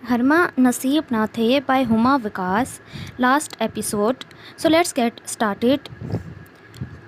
Harma Naseeb Nathe by Huma Vikas. Last episode. So let's get started.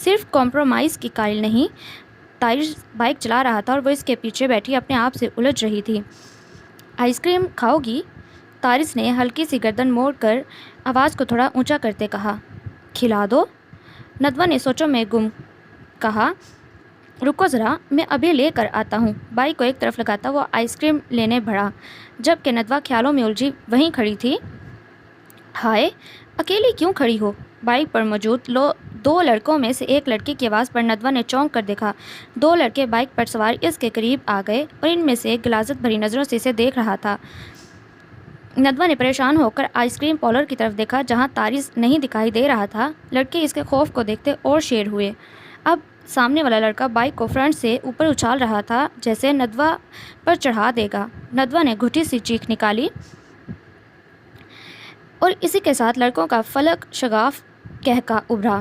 صرف compromise کی قائل نہیں، Taurus bike چلا رہا تھا اور وہ اس کے پیچھے بیٹھی اپنے آپ سے الجھ رہی تھی۔ آئس کریم کھاؤ گی؟ تارس نے ہلکی سی گردن موڑ کر آواز کو تھوڑا اونچا کرتے کہا۔ کھلا دو، ندوہ نے سوچوں میں گم کہا۔ رکو ذرا، میں ابھی لے کر آتا ہوں۔ بائک کو ایک طرف لگاتا وہ آئس کریم لینے بڑھا، جبکہ ندوہ خیالوں میں الجھی وہیں کھڑی تھی۔ ہائے، اکیلی کیوں کھڑی ہو؟ بائک پر موجود دو لڑکوں میں سے ایک لڑکے کی آواز پر ندوہ نے چونک کر دیکھا۔ دو لڑکے بائک پر سوار اس کے قریب آ گئے اور ان میں سے ایک غلاظت بھری نظروں سے اسے دیکھ رہا تھا۔ ندوہ نے پریشان ہو کر آئس کریم پارلر کی طرف دیکھا جہاں تارس نہیں دکھائی دے رہا تھا۔ لڑکے اس کے خوف کو دیکھتے اور شیر ہوئے۔ اب سامنے والا لڑکا بائک کو فرنٹ سے اوپر اچھال رہا تھا جیسے ندوہ پر چڑھا دے گا۔ ندوہ نے گھٹی سی چیخ نکالی اور اسی کے ساتھ لڑکوں کا فلک شگاف کہکا ابھرا،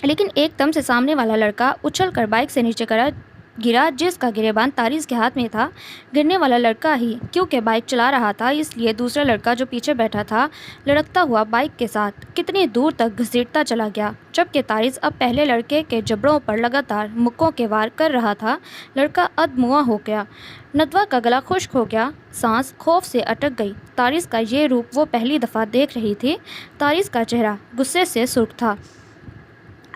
لیکن ایک دم سے سامنے والا لڑکا اچھل کر بائک سے نیچے گرا جس کا گریبان تارس کے ہاتھ میں تھا۔ گرنے والا لڑکا ہی کیونکہ بائک چلا رہا تھا، اس لیے دوسرا لڑکا جو پیچھے بیٹھا تھا لڑکتا ہوا بائک کے ساتھ کتنی دور تک گھسیٹتا چلا گیا، جبکہ تارس اب پہلے لڑکے کے جبڑوں پر لگاتار مکوں کے وار کر رہا تھا۔ لڑکا ادموا ہو گیا۔ ندوہ کا گلا خشک ہو گیا، سانس خوف سے اٹک گئی۔ تارس کا یہ روپ وہ پہلی دفعہ دیکھ رہی تھی۔ تارس کا چہرہ غصے سے سرخ تھا۔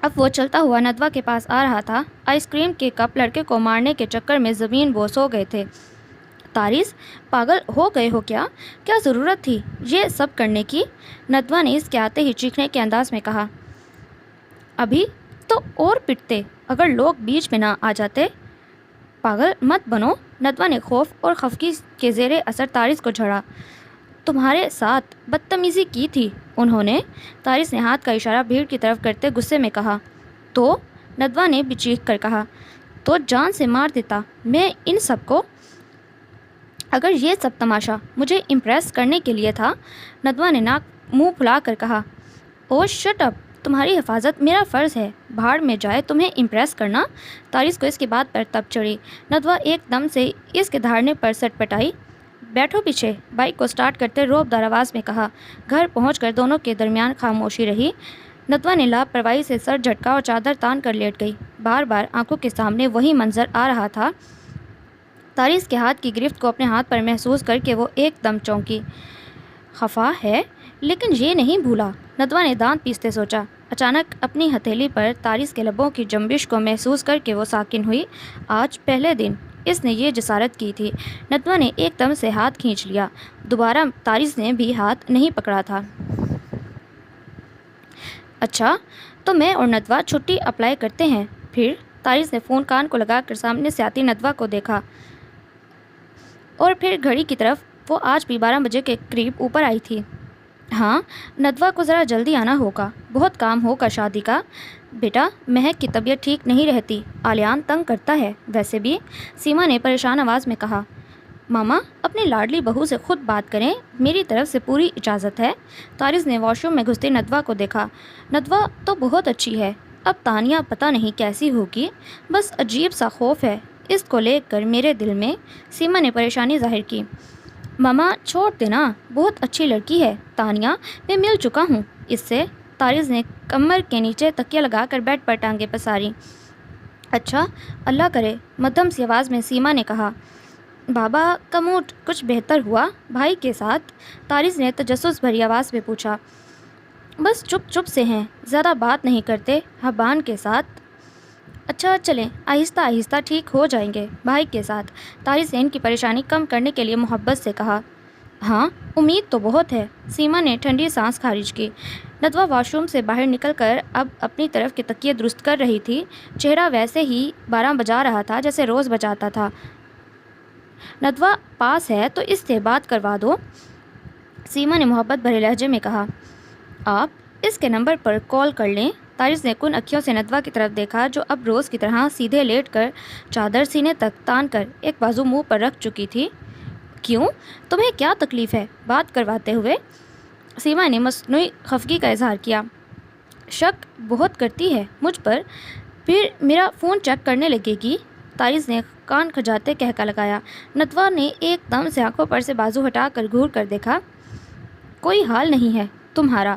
اب وہ چلتا ہوا ندوہ کے پاس آ رہا تھا۔ آئس کریم کے کپ لڑکے کو مارنے کے چکر میں زمین بوس ہو گئے تھے۔ تارس، پاگل ہو گئے ہو کیا؟ کیا ضرورت تھی یہ سب کرنے کی؟ ندوہ نے اس کے آتے ہی چیخنے کے انداز میں کہا۔ ابھی تو اور پٹتے اگر لوگ بیچ میں نہ آ جاتے۔ پاگل مت بنو، ندوہ نے خوف اور خفگی کے زیر اثر تارس کو جھڑا۔ تمہارے ساتھ بدتمیزی کی تھی انہوں نے، تارس نے ہاتھ کا اشارہ بھیڑ کی طرف کرتے غصے میں کہا۔ تو؟ ندوہ نے بھی چیخ کر کہا۔ تو جان سے مار دیتا میں ان سب کو، اگر یہ سب تماشا مجھے امپریس کرنے کے لیے تھا، ندوہ نے منہ پھلا کر کہا۔ او شٹ اپ، تمہاری حفاظت میرا فرض ہے، بھاڑ میں جائے تمہیں امپریس کرنا۔ تارس کو اس کی بات پر تب چڑھی۔ ندوہ ایک دم سے اس کے دھارنے پر سٹ پٹائی۔ بیٹھو پیچھے، بائک کو سٹارٹ کرتے روبدار آواز میں کہا۔ گھر پہنچ کر دونوں کے درمیان خاموشی رہی۔ ندوہ نے لاپرواہی سے سر جھٹکا اور چادر تان کر لیٹ گئی۔ بار بار آنکھوں کے سامنے وہی منظر آ رہا تھا۔ تارس کے ہاتھ کی گرفت کو اپنے ہاتھ پر محسوس کر کے وہ ایک دم چونکی۔ خفا ہے لیکن یہ نہیں بھولا، ندوہ نے دانت پیستے سوچا۔ اچانک اپنی ہتھیلی پر تارس کے لبوں کی جنبش کو محسوس کر کے وہ ساکن ہوئی۔ آج پہلے دن اس نے یہ جسارت کی تھی۔ ندوہ نے ایک دم سے ہاتھ کھینچ لیا۔ دوبارہ تارس نے بھی ہاتھ نہیں پکڑا تھا۔ اچھا تو میں اور ندوہ چھٹی اپلائی کرتے ہیں پھر؟ تارس نے فون کان کو لگا کر سامنے سے آتی ندوہ کو دیکھا اور پھر گھڑی کی طرف۔ وہ آج بھی 12 بجے کے قریب اوپر آئی تھی۔ ہاں، ندوہ کو ذرا جلدی آنا ہوگا، بہت کام ہوگا شادی کا۔ بیٹا، مہک کی طبیعت ٹھیک نہیں رہتی، آلیان تنگ کرتا ہے ویسے بھی، سیما نے پریشان آواز میں کہا۔ ماما، اپنی لاڈلی بہو سے خود بات کریں، میری طرف سے پوری اجازت ہے۔ تارس نے واش روم میں گھستے ندوہ کو دیکھا۔ ندوہ تو بہت اچھی ہے، اب تانیہ پتہ نہیں کیسی ہوگی، بس عجیب سا خوف ہے اس کو لے کر میرے دل میں، سیما نے پریشانی ظاہر کی۔ ماما چھوڑ دینا، بہت اچھی لڑکی ہے تانیہ، میں مل چکا ہوں اس سے۔ تارس نے کمر کے نیچے تکیہ لگا کر بیڈ پر ٹانگیں پساری۔ اچھا، اللہ کرے، مدھم سی آواز میں سیما نے کہا۔ بابا کا موڈ کچھ بہتر ہوا بھائی کے ساتھ؟ تارس نے تجسس بھری آواز میں پوچھا۔ بس چپ چپ سے ہیں، زیادہ بات نہیں کرتے حبان کے ساتھ۔ اچھا چلیں، آہستہ آہستہ ٹھیک ہو جائیں گے بھائی کے ساتھ، تارس نے ان کی پریشانی کم کرنے کے لیے محبت سے کہا۔ ہاں، امید تو بہت ہے، سیما نے ٹھنڈی سانس خارج کی۔ ندوہ واش روم سے باہر نکل کر اب اپنی طرف کے تکیے درست کر رہی تھی۔ چہرہ ویسے ہی 12 بجا رہا تھا جیسے روز بجاتا تھا۔ ندوہ پاس ہے تو اس سے بات کروا دو، سیما نے محبت بھرے لہجے میں کہا۔ آپ اس کے نمبر پر کال کر لیں۔ تارس نے کن اکھیوں سے ندوہ کی طرف دیکھا جو اب روز کی طرح سیدھے لیٹ کر چادر سینے تک تان کر ایک بازو منہ پر رکھ چکی تھی۔ کیوں؟ تمہیں کیا تکلیف ہے بات کرواتے ہوئے؟ سیما نے مصنوعی خفگی کا اظہار کیا۔ شک بہت کرتی ہے مجھ پر، پھر میرا فون چیک کرنے لگے گی، تارس نے کان کھجاتے کہکا لگایا۔ ندوہ نے ایک دم سے آنکھوں پر سے بازو ہٹا کر گھور کر دیکھا۔ کوئی حال نہیں ہے تمہارا،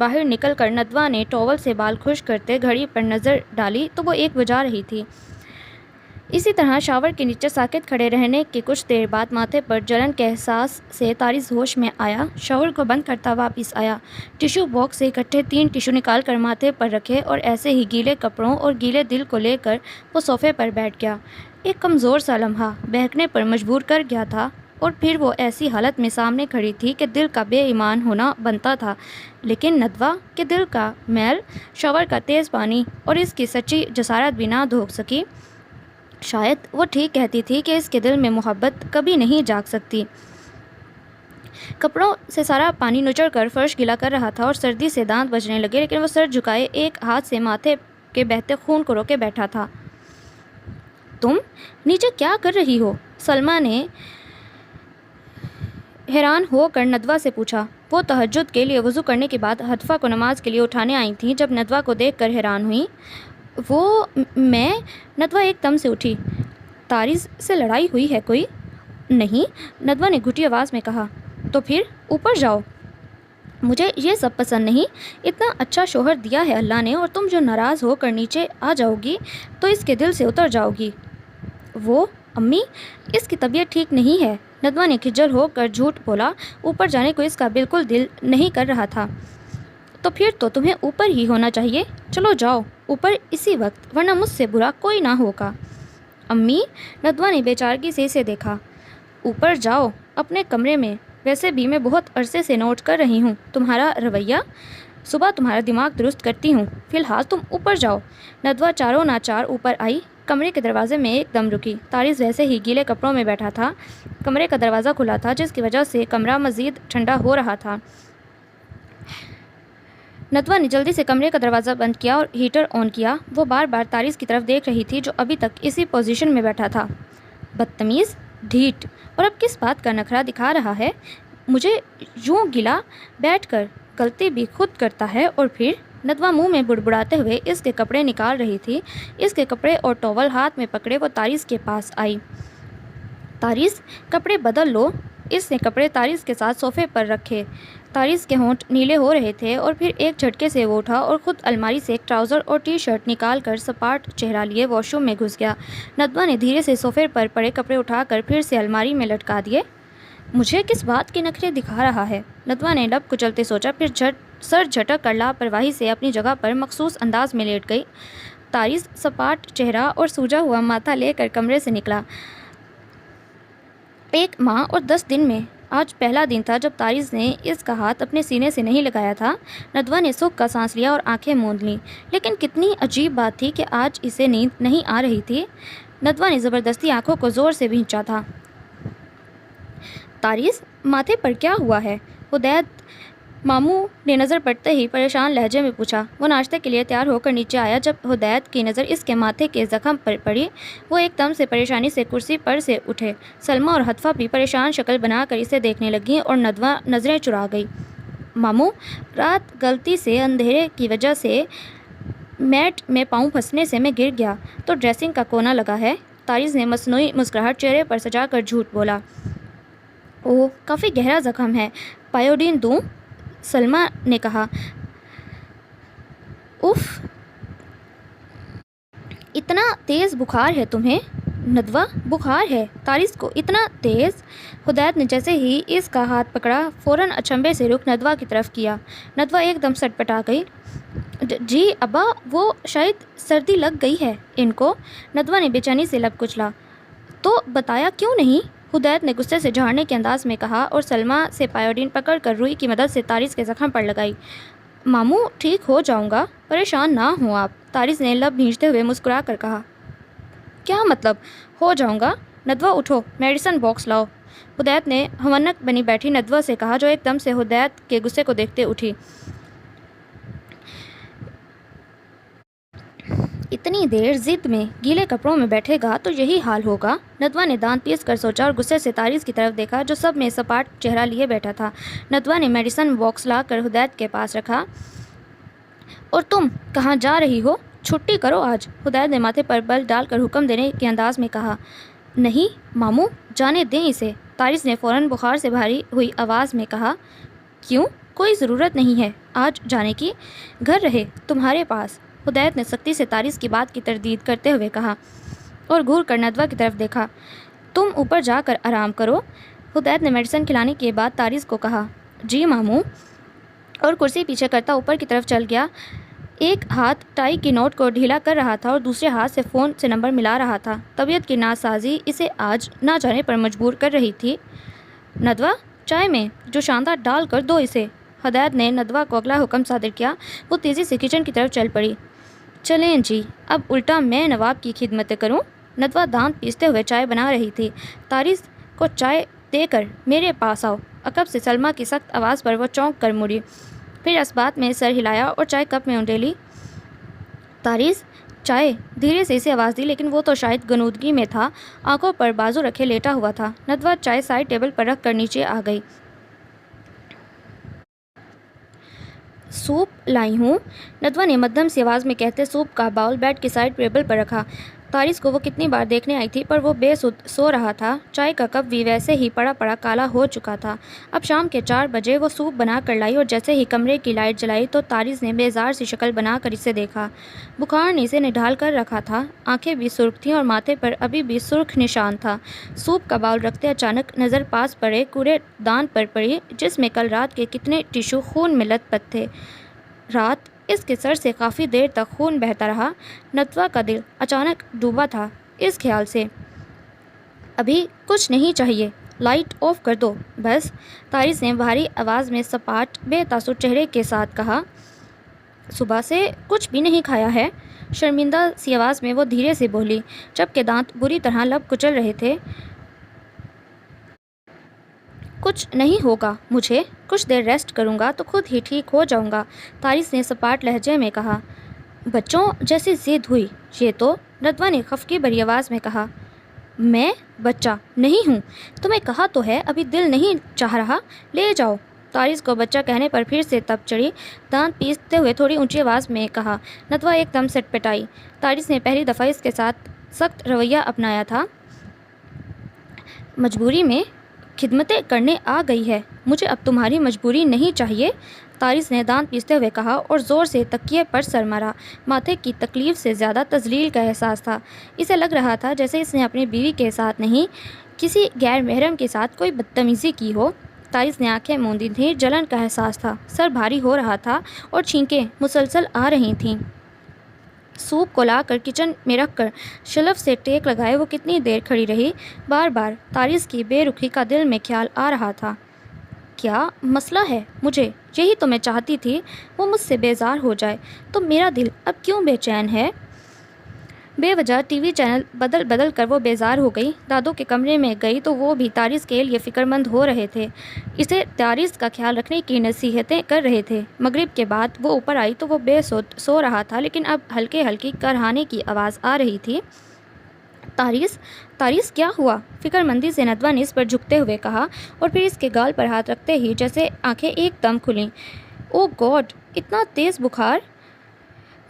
باہر نکل کر ندوہ نے ٹاول سے بال خشک کرتے گھڑی پر نظر ڈالی تو وہ 1 بجا رہی تھی۔ اسی طرح شاور کے نیچے ساکت کھڑے رہنے کے کچھ دیر بعد ماتھے پر جلن کے احساس سے طارز ہوش میں آیا۔ شاور کو بند کرتا واپس آیا، ٹشو باکس سے اکٹھے 3 ٹشو نکال کر ماتھے پر رکھے اور ایسے ہی گیلے کپڑوں اور گیلے دل کو لے کر وہ صوفے پر بیٹھ گیا۔ ایک کمزور سا لمحہ بہکنے پر مجبور کر گیا تھا اور پھر وہ ایسی حالت میں سامنے کھڑی تھی کہ دل کا بے ایمان ہونا بنتا تھا، لیکن ندوہ کے دل کا میل شاور کا تیز پانی اور اس کی سچی جسارت بھی نہ دھو سکی۔ شاید وہ ٹھیک کہتی تھی کہ اس کے دل میں محبت کبھی نہیں جاگ سکتی۔ کپڑوں سے سارا پانی نچڑ کر فرش گیلا کر رہا تھا اور سردی سے دانت بجنے لگے، لیکن وہ سر جھکائے ایک ہاتھ سے ماتھے کے بہتے خون کو روکے بیٹھا تھا۔ تم نیچے کیا کر رہی ہو؟ سلمیٰ نے حیران ہو کر ندوہ سے پوچھا۔ وہ تہجد کے لیے وضو کرنے کے بعد ہتفا کو نماز کے لیے اٹھانے آئی تھیں۔ جب ندوہ کو دیکھ کر حیران ہوئی، میں ندوہ ایک دم سے اٹھی۔ طارز سے لڑائی ہوئی ہے کوئی؟ نہیں، ندوہ نے گھٹی آواز میں کہا۔ تو پھر اوپر جاؤ، مجھے یہ سب پسند نہیں۔ اتنا اچھا شوہر دیا ہے اللہ نے، اور تم جو ناراض ہو کر نیچے آ جاؤ گی تو اس کے دل سے اتر جاؤ گی۔ وہ امی، اس کی طبیعت ٹھیک نہیں ہے، ندوہ نے کھجل ہو کر جھوٹ بولا۔ اوپر جانے کو اس کا بالکل دل نہیں کر رہا تھا۔ تو پھر تو تمہیں اوپر ہی ہونا چاہیے، چلو جاؤ اوپر اسی وقت، ورنہ مجھ سے برا کوئی نہ ہوگا۔ امی، ندوہ نے بے چارگی سے اسے دیکھا۔ اوپر جاؤ اپنے کمرے میں، ویسے بھی میں بہت عرصے سے نوٹ کر رہی ہوں تمہارا رویہ، صبح تمہارا دماغ درست کرتی ہوں، فی الحال تم اوپر جاؤ۔ ندوہ چاروں ناچار اوپر آئی، کمرے کے دروازے میں ایک دم رکی۔ طارز ویسے ہی گیلے کپڑوں میں بیٹھا تھا۔ کمرے کا دروازہ کھلا تھا، جس کی وجہ سے کمرہ مزید ٹھنڈا ہو رہا تھا۔ ندوہ نے جلدی سے کمرے کا دروازہ بند کیا اور ہیٹر آن کیا۔ وہ بار بار طارز کی طرف دیکھ رہی تھی جو ابھی تک اسی پوزیشن میں بیٹھا تھا۔ بدتمیز، ڈھیٹ، اور اب کس بات کا نخرہ دکھا رہا ہے؟ مجھے یوں گلا بیٹھ کر غلطی بھی خود کرتا ہے، اور پھر ندوہ منہ میں بڑبڑاتے ہوئے اس کے کپڑے نکال رہی تھی۔ اس کے کپڑے اور ٹاول ہاتھ میں پکڑے وہ طارز کے پاس آئی۔ طارز، کپڑے بدل لو۔ اس نے کپڑے طارز کے ساتھ صوفے پر رکھے۔ طارز کے ہونٹ نیلے ہو رہے تھے اور پھر ایک جھٹکے سے وہ اٹھا اور خود الماری سے ایک ٹراؤزر اور ٹی شرٹ نکال کر سپاٹ چہرہ لیے واش روم میں گھس گیا۔ ندوہ نے دھیرے سے صوفے پر پڑے کپڑے اٹھا کر پھر سے الماری میں لٹکا دیے۔ مجھے کس بات کے نخرے دکھا رہا ہے؟ ندوہ نے لب کچلتے سوچا، پھر سر جھٹک کر لاپرواہی سے اپنی جگہ پر مخصوص انداز میں لیٹ گئی۔ طارز سپاٹ چہرہ اور سوجا ہوا ماتھا لے کر کمرے سے نکلا۔ 1 ماہ اور 10 دن میں آج پہلا دن تھا جب طارز نے اس کا ہاتھ اپنے سینے سے نہیں لگایا تھا۔ ندوہ نے سکھ کا سانس لیا اور آنکھیں موند لیں، لیکن کتنی عجیب بات تھی کہ آج اسے نیند نہیں آ رہی تھی۔ ندوہ نے زبردستی آنکھوں کو زور سے بھینچا تھا۔ طارز، ماتھے پر کیا ہوا ہے؟ ہدایت ماموں نے نظر پڑتے ہی پریشان لہجے میں پوچھا۔ وہ ناشتے کے لیے تیار ہو کر نیچے آیا۔ جب ہدایت کی نظر اس کے ماتھے کے زخم پر پڑی، وہ ایک دم سے پریشانی سے کرسی پر سے اٹھے۔ سلمیٰ اور ہتفا بھی پریشان شکل بنا کر اسے دیکھنے لگیں اور ندوہ نظریں چرا گئی۔ ماموں، رات غلطی سے اندھیرے کی وجہ سے میٹ میں پاؤں پھنسنے سے میں گر گیا تو ڈریسنگ کا کونا لگا ہے۔ طارز نے مصنوعی مسکراہٹ چہرے پر سجا کر جھوٹ بولا۔ اوہ، کافی گہرا زخم ہے، پائیوڈین دوں؟ سلمیٰ نے کہا۔ اف، اتنا تیز بخار ہے تمہیں؟ ندوہ، بخار ہے طارز کو اتنا تیز؟ ہدایت نے جیسے ہی اس کا ہاتھ پکڑا فوراً اچنبھے سے رخ ندوہ کی طرف کیا۔ ندوہ ایک دم سٹپٹا گئی۔ جی ابا، وہ شاید سردی لگ گئی ہے ان کو، ندوہ نے بے چینی سے لب کچلا۔ تو بتایا کیوں نہیں؟ ہدایت نے غصے سے جھاڑنے کے انداز میں کہا اور سلمیٰ سے پائیوڈین پکڑ کر روئی کی مدد سے طارز کے زخم پر لگائی۔ ماموں، ٹھیک ہو جاؤں گا، پریشان نہ ہوں آپ، طارز نے لب بھینچتے ہوئے مسکرا کر کہا۔ کیا مطلب ہو جاؤں گا؟ ندوہ اٹھو، میڈیسن باکس لاؤ، ہدایت نے ہونک بنی بیٹھی ندوہ سے کہا، جو ایک دم سے ہدایت کے غصے کو دیکھتے اٹھی۔ اتنی دیر ضد میں گیلے کپڑوں میں بیٹھے گا تو یہی حال ہوگا، ندوہ نے دانت پیس کر سوچا اور غصے سے طارز کی طرف دیکھا جو سب میں سپاٹ چہرہ لیے بیٹھا تھا۔ ندوہ نے میڈیسن باکس لا کر ہدایت کے پاس رکھا۔ اور تم کہاں جا رہی ہو؟ چھٹی کرو آج، ہدایت نے ماتھے پر بل ڈال کر حکم دینے کے انداز میں کہا۔ نہیں ماموں، جانے دیں اسے، طارز نے فوراً بخار سے بھری ہوئی آواز میں کہا۔ کیوں؟ کوئی ضرورت نہیں ہے، آج جانے کی؟ گھر رہے تمہارے پاس، ہدایت نے سختی سے طارس کی بات کی تردید کرتے ہوئے کہا اور گھور کر ندوہ کی طرف دیکھا۔ تم اوپر جا کر آرام کرو، ہدایت نے میڈیسن کھلانے کے بعد طارس کو کہا۔ جی ماموں، اور کرسی پیچھے کرتا اوپر کی طرف چل گیا۔ ایک ہاتھ ٹائی کی نوٹ کو ڈھیلا کر رہا تھا اور دوسرے ہاتھ سے فون سے نمبر ملا رہا تھا۔ طبیعت کی ناسازی اسے آج نہ جانے پر مجبور کر رہی تھی۔ ندوہ، چائے میں جو شاندار ڈال کر دو اسے، ہدایت نے ندوہ کو اگلا حکم صادر کیا۔ وہ تیزی سے کچن کی طرف چل پڑی۔ چلیں جی، اب الٹا میں نواب کی خدمتیں کروں؟ ندوہ دانت پیستے ہوئے چائے بنا رہی تھی۔ طارس کو چائے دے کر میرے پاس آؤ۔ عقب سے سلمیٰ کی سخت آواز پر وہ چونک کر مڑی، پھر اس بات میں سر ہلایا اور چائے کپ میں انڈیلی۔ طارس، چائے، دھیرے سے اسے آواز دی، لیکن وہ تو شاید غنودگی میں تھا، آنکھوں پر بازو رکھے لیٹا ہوا تھا۔ ندوہ چائے سائڈ ٹیبل پر رکھ کر نیچے آ گئی۔ سوپ لائی ہوں، ندوہ نے مدھم سی آواز میں کہتے سوپ کا باؤل بیڈ کی سائڈ ٹیبل پر رکھا۔ طارس کو وہ کتنی بار دیکھنے آئی تھی، پر وہ بے سدھ سو رہا تھا۔ چائے کا کپ بھی ویسے ہی پڑا پڑا کالا ہو چکا تھا۔ اب شام کے 4 بجے وہ سوپ بنا کر لائی اور جیسے ہی کمرے کی لائٹ جلائی تو طارس نے بیزار سی شکل بنا کر اسے دیکھا۔ بخار نے اسے نڈھال کر رکھا تھا، آنکھیں بھی سرخ تھیں اور ماتھے پر ابھی بھی سرخ نشان تھا۔ سوپ کا باؤل رکھتے اچانک نظر پاس پڑے کوڑے دان پر پڑی، جس میں کل رات کے کتنے ٹشو خون میں لت پت تھے۔ رات اس کے سر سے کافی دیر تک خون بہتا رہا۔ ندوہ کا دل اچانک ڈوبا تھا اس خیال سے، ابھی کچھ نہیں چاہیے، لائٹ آف کر دو بس، طارس نے بھاری آواز میں سپاٹ بے تاثر چہرے کے ساتھ کہا۔ صبح سے کچھ بھی نہیں کھایا ہے، شرمندہ سی آواز میں وہ دھیرے سے بولی، جبکہ دانت بری طرح لب کچل رہے تھے۔ کچھ نہیں ہوگا مجھے، کچھ دیر ریسٹ کروں گا تو خود ہی ٹھیک ہو جاؤں گا، طارس نے سپاٹ لہجے میں کہا۔ بچوں جیسی ضد ہوئی یہ تو، ندوہ نے خفگی بھری آواز میں کہا۔ میں بچہ نہیں ہوں، تمہیں کہا تو ہے ابھی دل نہیں چاہ رہا، لے جاؤ۔ طارس کو بچہ کہنے پر پھر سے تپ چڑھی، دانت پیستے ہوئے تھوڑی اونچی آواز میں کہا۔ ندوہ ایک دم سٹ پٹائی۔ طارس نے پہلی دفعہ اس کے ساتھ سخت رویہ اپنایا تھا۔ مجبوری میں خدمتیں کرنے آ گئی ہے، مجھے اب تمہاری مجبوری نہیں چاہیے، طارس نے دانت پیستے ہوئے کہا اور زور سے تکیے پر سر مارا۔ ماتھے کی تکلیف سے زیادہ تذلیل کا احساس تھا۔ اسے لگ رہا تھا جیسے اس نے اپنی بیوی کے ساتھ نہیں، کسی غیر محرم کے ساتھ کوئی بدتمیزی کی ہو۔ طارس نے آنکھیں موندی تھیں، جلن کا احساس تھا، سر بھاری ہو رہا تھا اور چھینکیں مسلسل آ رہی تھیں۔ سوپ کو لا کر کچن میں رکھ کر شلف سے ٹیک لگائے وہ کتنی دیر کھڑی رہی۔ بار بار طارس کی بے رخی کا دل میں خیال آ رہا تھا۔ کیا مسئلہ ہے مجھے؟ یہی تو میں چاہتی تھی، وہ مجھ سے بیزار ہو جائے، تو میرا دل اب کیوں بے چین ہے؟ بے وجہ ٹی وی چینل بدل بدل کر وہ بیزار ہو گئی۔ دادو کے کمرے میں گئی تو وہ بھی طارس کے لیے فکر مند ہو رہے تھے، اسے طارس کا خیال رکھنے کی نصیحتیں کر رہے تھے۔ مغرب کے بعد وہ اوپر آئی تو وہ بے سدھ سو رہا تھا، لیکن اب ہلکی ہلکی کرہانے کی آواز آ رہی تھی۔ طارس، طارس کیا ہوا؟ فکر مندی سے ندوہ نے اس پر جھکتے ہوئے کہا اور پھر اس کے گال پر ہاتھ رکھتے ہی جیسے آنکھیں ایک دم کھلیں۔ او گاڈ، اتنا تیز بخار؟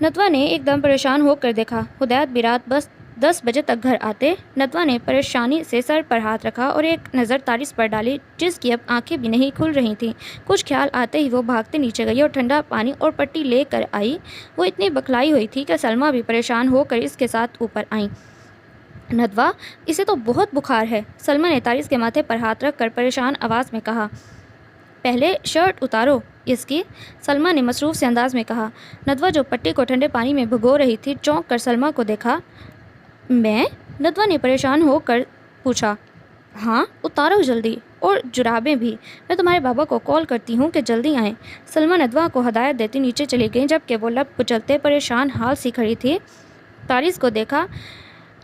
ندوہ نے ایک دم پریشان ہو کر دیکھا۔ ہدایت بھی رات بس 10 بجے تک گھر آتے۔ ندوہ نے پریشانی سے سر پر ہاتھ رکھا اور ایک نظر طارس پر ڈالی، جس کی اب آنکھیں بھی نہیں کھل رہی تھیں۔ کچھ خیال آتے ہی وہ بھاگتے نیچے گئی اور ٹھنڈا پانی اور پٹی لے کر آئی۔ وہ اتنی بکھلائی ہوئی تھی کہ سلمیٰ بھی پریشان ہو کر اس کے ساتھ اوپر آئیں۔ ندوہ، اسے تو بہت بخار ہے، سلمیٰ نے طارس کے ماتھے پر ہاتھ رکھ کر پریشان آواز میں کہا۔ پہلے شرٹ اتارو اس کی، سلمیٰ نے مصروف سے انداز میں کہا۔ ندوہ جو پٹی کو ٹھنڈے پانی میں بھگو رہی تھی چونک کر سلمیٰ کو دیکھا۔ میں؟ ندوہ نے پریشان ہو کر پوچھا۔ ہاں اتارو جلدی، اور جرابیں بھی، میں تمہارے بابا کو کال کرتی ہوں کہ جلدی آئیں۔ سلمیٰ ندوہ کو ہدایت دیتی نیچے چلی گئیں، جبکہ وہ لب کچلتے پریشان حال سی کھڑی تھی۔ طارس کو دیکھا،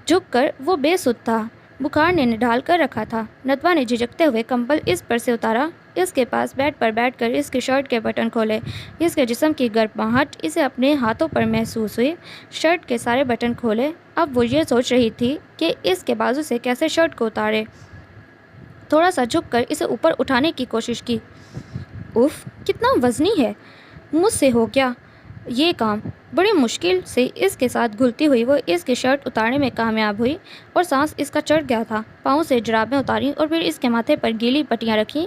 جھک کر وہ بے سدھ تھا، بخار نے نڈھال کر رکھا تھا۔ ندوہ نے جھجکتے ہوئے کمبل اس پر سے اتارا، اس کے پاس بیڈ پر بیٹھ کر اس کی شرٹ کے بٹن کھولے۔ اس کے جسم کی گرماہٹ اسے اپنے ہاتھوں پر محسوس ہوئی۔ شرٹ کے سارے بٹن کھولے۔ اب وہ یہ سوچ رہی تھی کہ اس کے بازو سے کیسے شرٹ کو اتارے۔ تھوڑا سا جھک کر اسے اوپر اٹھانے کی کوشش کی۔ اف، کتنا وزنی ہے، مجھ سے ہو گیا۔ یہ کام بڑی مشکل سے اس کے ساتھ گھلتی ہوئی وہ اس کی شرٹ اتارنے میں کامیاب ہوئی اور سانس اس کا چڑھ گیا تھا۔ پاؤں سے جرابیں اتاریں اور پھر اس کے ماتھے پر گیلی پٹیاں رکھیں۔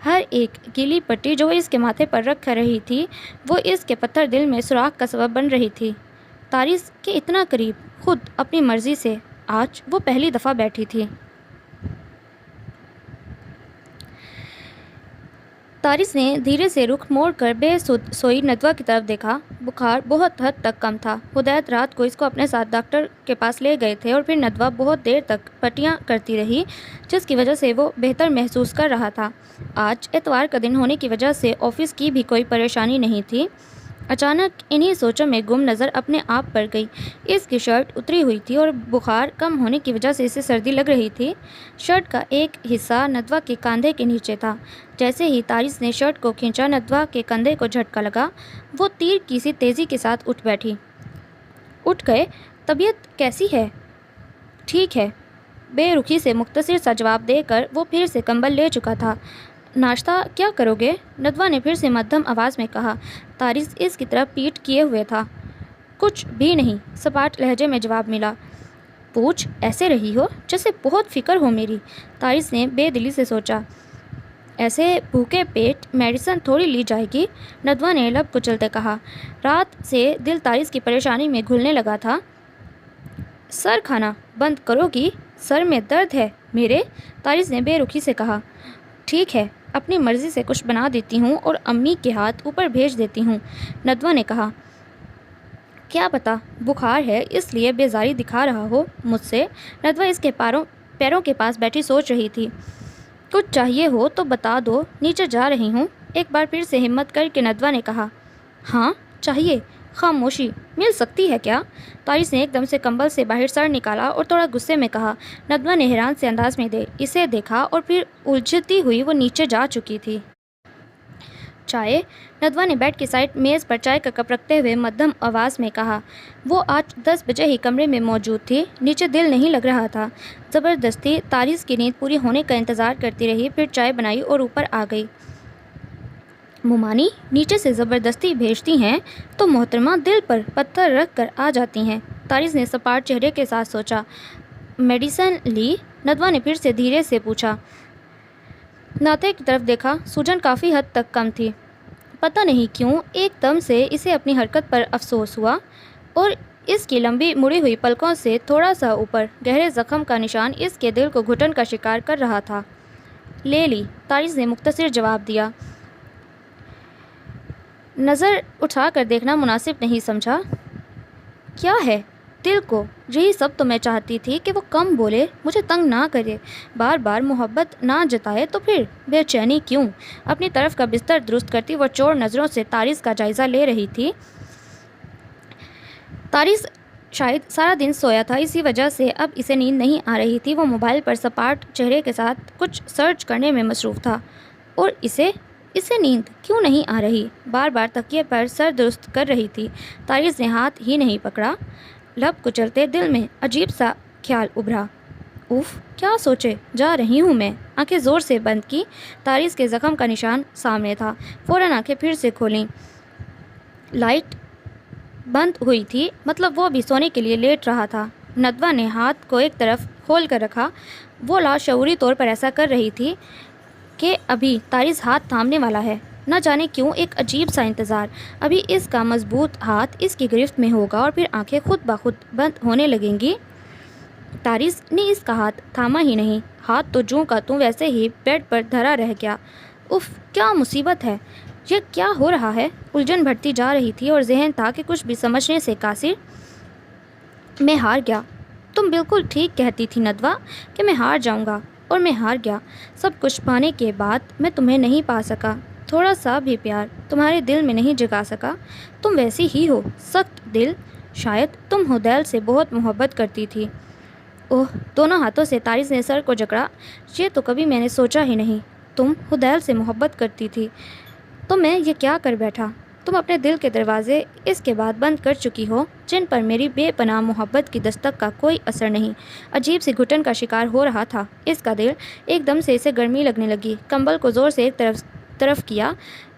ہر ایک گیلی پٹی جو وہ اس کے ماتھے پر رکھ رہی تھی وہ اس کے پتھر دل میں سوراخ کا سبب بن رہی تھی۔ تاریس کے اتنا قریب خود اپنی مرضی سے آج وہ پہلی دفعہ بیٹھی تھی۔ تاریس نے دھیرے سے رخ موڑ کر بے سود سوئی ندوہ کی طرف دیکھا۔ بخار بہت حد تک کم تھا۔ ہدایت رات کو اس کو اپنے ساتھ ڈاکٹر کے پاس لے گئے تھے اور پھر ندوہ بہت دیر تک پٹیاں کرتی رہی جس کی وجہ سے وہ بہتر محسوس کر رہا تھا۔ آج اتوار کا دن ہونے کی وجہ سے آفس کی بھی کوئی پریشانی نہیں تھی۔ اچانک انہی سوچوں میں گم نظر اپنے آپ پر گئی۔ اس کی شرٹ اتری ہوئی تھی اور بخار کم ہونے کی وجہ سے اسے سردی لگ رہی تھی۔ شرٹ کا ایک حصہ ندوہ کے کاندھے کے نیچے تھا۔ جیسے ہی تاریس نے شرٹ کو کھینچا ندوہ کے کندھے کو جھٹکا لگا۔ وہ تیر کی سی تیزی کے ساتھ اٹھ بیٹھی۔ اٹھ گئے؟ طبیعت کیسی ہے؟ ٹھیک ہے، بے رخی سے مختصر سا جواب دے کر وہ پھر سے کمبل لے چکا تھا۔ ناشتہ کیا کرو گے؟ ندوہ نے پھر سے مدھم آواز میں کہا۔ تاریس اس کی طرف پیٹھ کیے ہوئے تھا۔ کچھ بھی نہیں، سپاٹ لہجے میں جواب ملا۔ پوچھ ایسے رہی ہو جیسے بہت فکر ہو میری۔ تاریس نے بے دلی سے سوچا۔ ایسے بھوکے پیٹ میڈیسن تھوڑی لی جائے گی، ندوہ نے لب کچلتے کہا۔ رات سے دل تاریس کی پریشانی میں گھلنے لگا تھا۔ سر کھانا بند کرو گی؟ سر میں درد ہے میرے، تاریس نے بے رخی سے کہا۔ ٹھیک ہے، اپنی مرضی سے کچھ بنا دیتی ہوں اور امی کے ہاتھ اوپر بھیج دیتی ہوں، ندوہ نے کہا۔ کیا پتا بخار ہے اس لیے بیزاری دکھا رہا ہو مجھ سے، ندوہ اس کے پیروں کے پاس بیٹھی سوچ رہی تھی۔ کچھ چاہیے ہو تو بتا دو، نیچے جا رہی ہوں، ایک بار پھر سے ہمت کر کے ندوہ نے کہا۔ ہاں چاہیے، خاموشی مل سکتی ہے کیا؟ تاریس نے ایک دم سے کمبل سے باہر سر نکالا اور تھوڑا غصے میں کہا۔ ندوہ نے حیران سے انداز میں اسے دیکھا اور پھر الجھتی ہوئی وہ نیچے جا چکی تھی۔ چائے؟ ندوہ نے بیڈ کی سائڈ میز پر چائے کا کپ رکھتے ہوئے مدھم آواز میں کہا۔ وہ آج 10 بجے ہی کمرے میں موجود تھی۔ نیچے دل نہیں لگ رہا تھا۔ زبردستی تاریس کی نیند پوری ہونے کا انتظار کرتی رہی، پھر چائے بنائی اور اوپر آ گئی۔ مومانی نیچے سے زبردستی بھیجتی ہیں تو محترمہ دل پر پتھر رکھ کر آ جاتی ہیں، تاریس نے سپاٹ چہرے کے ساتھ سوچا۔ میڈیسن لی؟ ندوہ نے پھر سے دھیرے سے پوچھا۔ ناطے کی طرف دیکھا۔ سوجن کافی حد تک کم تھی۔ پتہ نہیں کیوں ایک دم سے اسے اپنی حرکت پر افسوس ہوا اور اس کی لمبی مڑی ہوئی پلکوں سے تھوڑا سا اوپر گہرے زخم کا نشان اس کے دل کو گھٹن کا شکار کر رہا تھا۔ لے لی، تاریس نے مختصر جواب دیا۔ نظر اٹھا کر دیکھنا مناسب نہیں سمجھا؟ کیا ہے؟ دل کو یہی سب تو میں چاہتی تھی کہ وہ کم بولے، مجھے تنگ نہ کرے، بار بار محبت نہ جتائے، تو پھر بے چینی کیوں؟ اپنی طرف کا بستر درست کرتی وہ چور نظروں سے تاریس کا جائزہ لے رہی تھی۔ تاریس شاید سارا دن سویا تھا، اسی وجہ سے اب اسے نیند نہیں آ رہی تھی۔ وہ موبائل پر سپاٹ چہرے کے ساتھ کچھ سرچ کرنے میں مصروف تھا۔ اور اسے نیند کیوں نہیں آ رہی؟ بار بار تکیے پر سر درست کر رہی تھی۔ تاریس نے ہاتھ ہی نہیں پکڑا۔ لب کچلتے دل میں عجیب سا خیال ابھرا۔ اوف، کیا سوچے جا رہی ہوں میں؟ آنکھیں زور سے بند کی۔ تاریس کے زخم کا نشان سامنے تھا۔ فوراً آنکھیں پھر سے کھولیں۔ لائٹ بند ہوئی تھی، مطلب وہ بھی سونے کے لیے لیٹ رہا تھا۔ ندوہ نے ہاتھ کو ایک طرف کھول کر رکھا۔ وہ لاشعوری طور پر ایسا کر رہی تھی کہ ابھی تاریس ہاتھ تھامنے والا ہے۔ نہ جانے کیوں ایک عجیب سا انتظار۔ ابھی اس کا مضبوط ہاتھ اس کی گرفت میں ہوگا اور پھر آنکھیں خود بخود بند ہونے لگیں گی۔ تاریس نے اس کا ہاتھ تھاما ہی نہیں۔ ہاتھ تو جوں کا توں ویسے ہی بیڈ پر دھرا رہ گیا۔ اف، کیا مصیبت ہے؟ یہ کیا ہو رہا ہے؟ الجھن بڑھتی جا رہی تھی اور ذہن تھا کہ کچھ بھی سمجھنے سے قاصر۔ میں ہار گیا۔ تم بالکل ٹھیک کہتی تھی ندوہ کہ میں ہار جاؤں گا، اور میں ہار گیا۔ سب کچھ پانے کے بعد میں تمہیں نہیں پا سکا، تھوڑا سا بھی پیار تمہارے دل میں نہیں جگا سکا۔ تم ویسی ہی ہو، سخت دل۔ شاید تم ہدیل سے بہت محبت کرتی تھی۔ اوہ، دونوں ہاتھوں سے تاریس نے سر کو جکڑا۔ یہ تو کبھی میں نے سوچا ہی نہیں۔ تم ہدیل سے محبت کرتی تھی تو میں یہ کیا کر بیٹھا؟ تم اپنے دل کے دروازے اس کے بعد بند کر چکی ہو جن پر میری بے پناہ محبت کی دستک کا کوئی اثر نہیں۔ عجیب سی گھٹن کا شکار ہو رہا تھا اس کا دل۔ ایک دم سے اسے گرمی لگنے لگی۔ کمبل کو زور سے ایک طرف کیا۔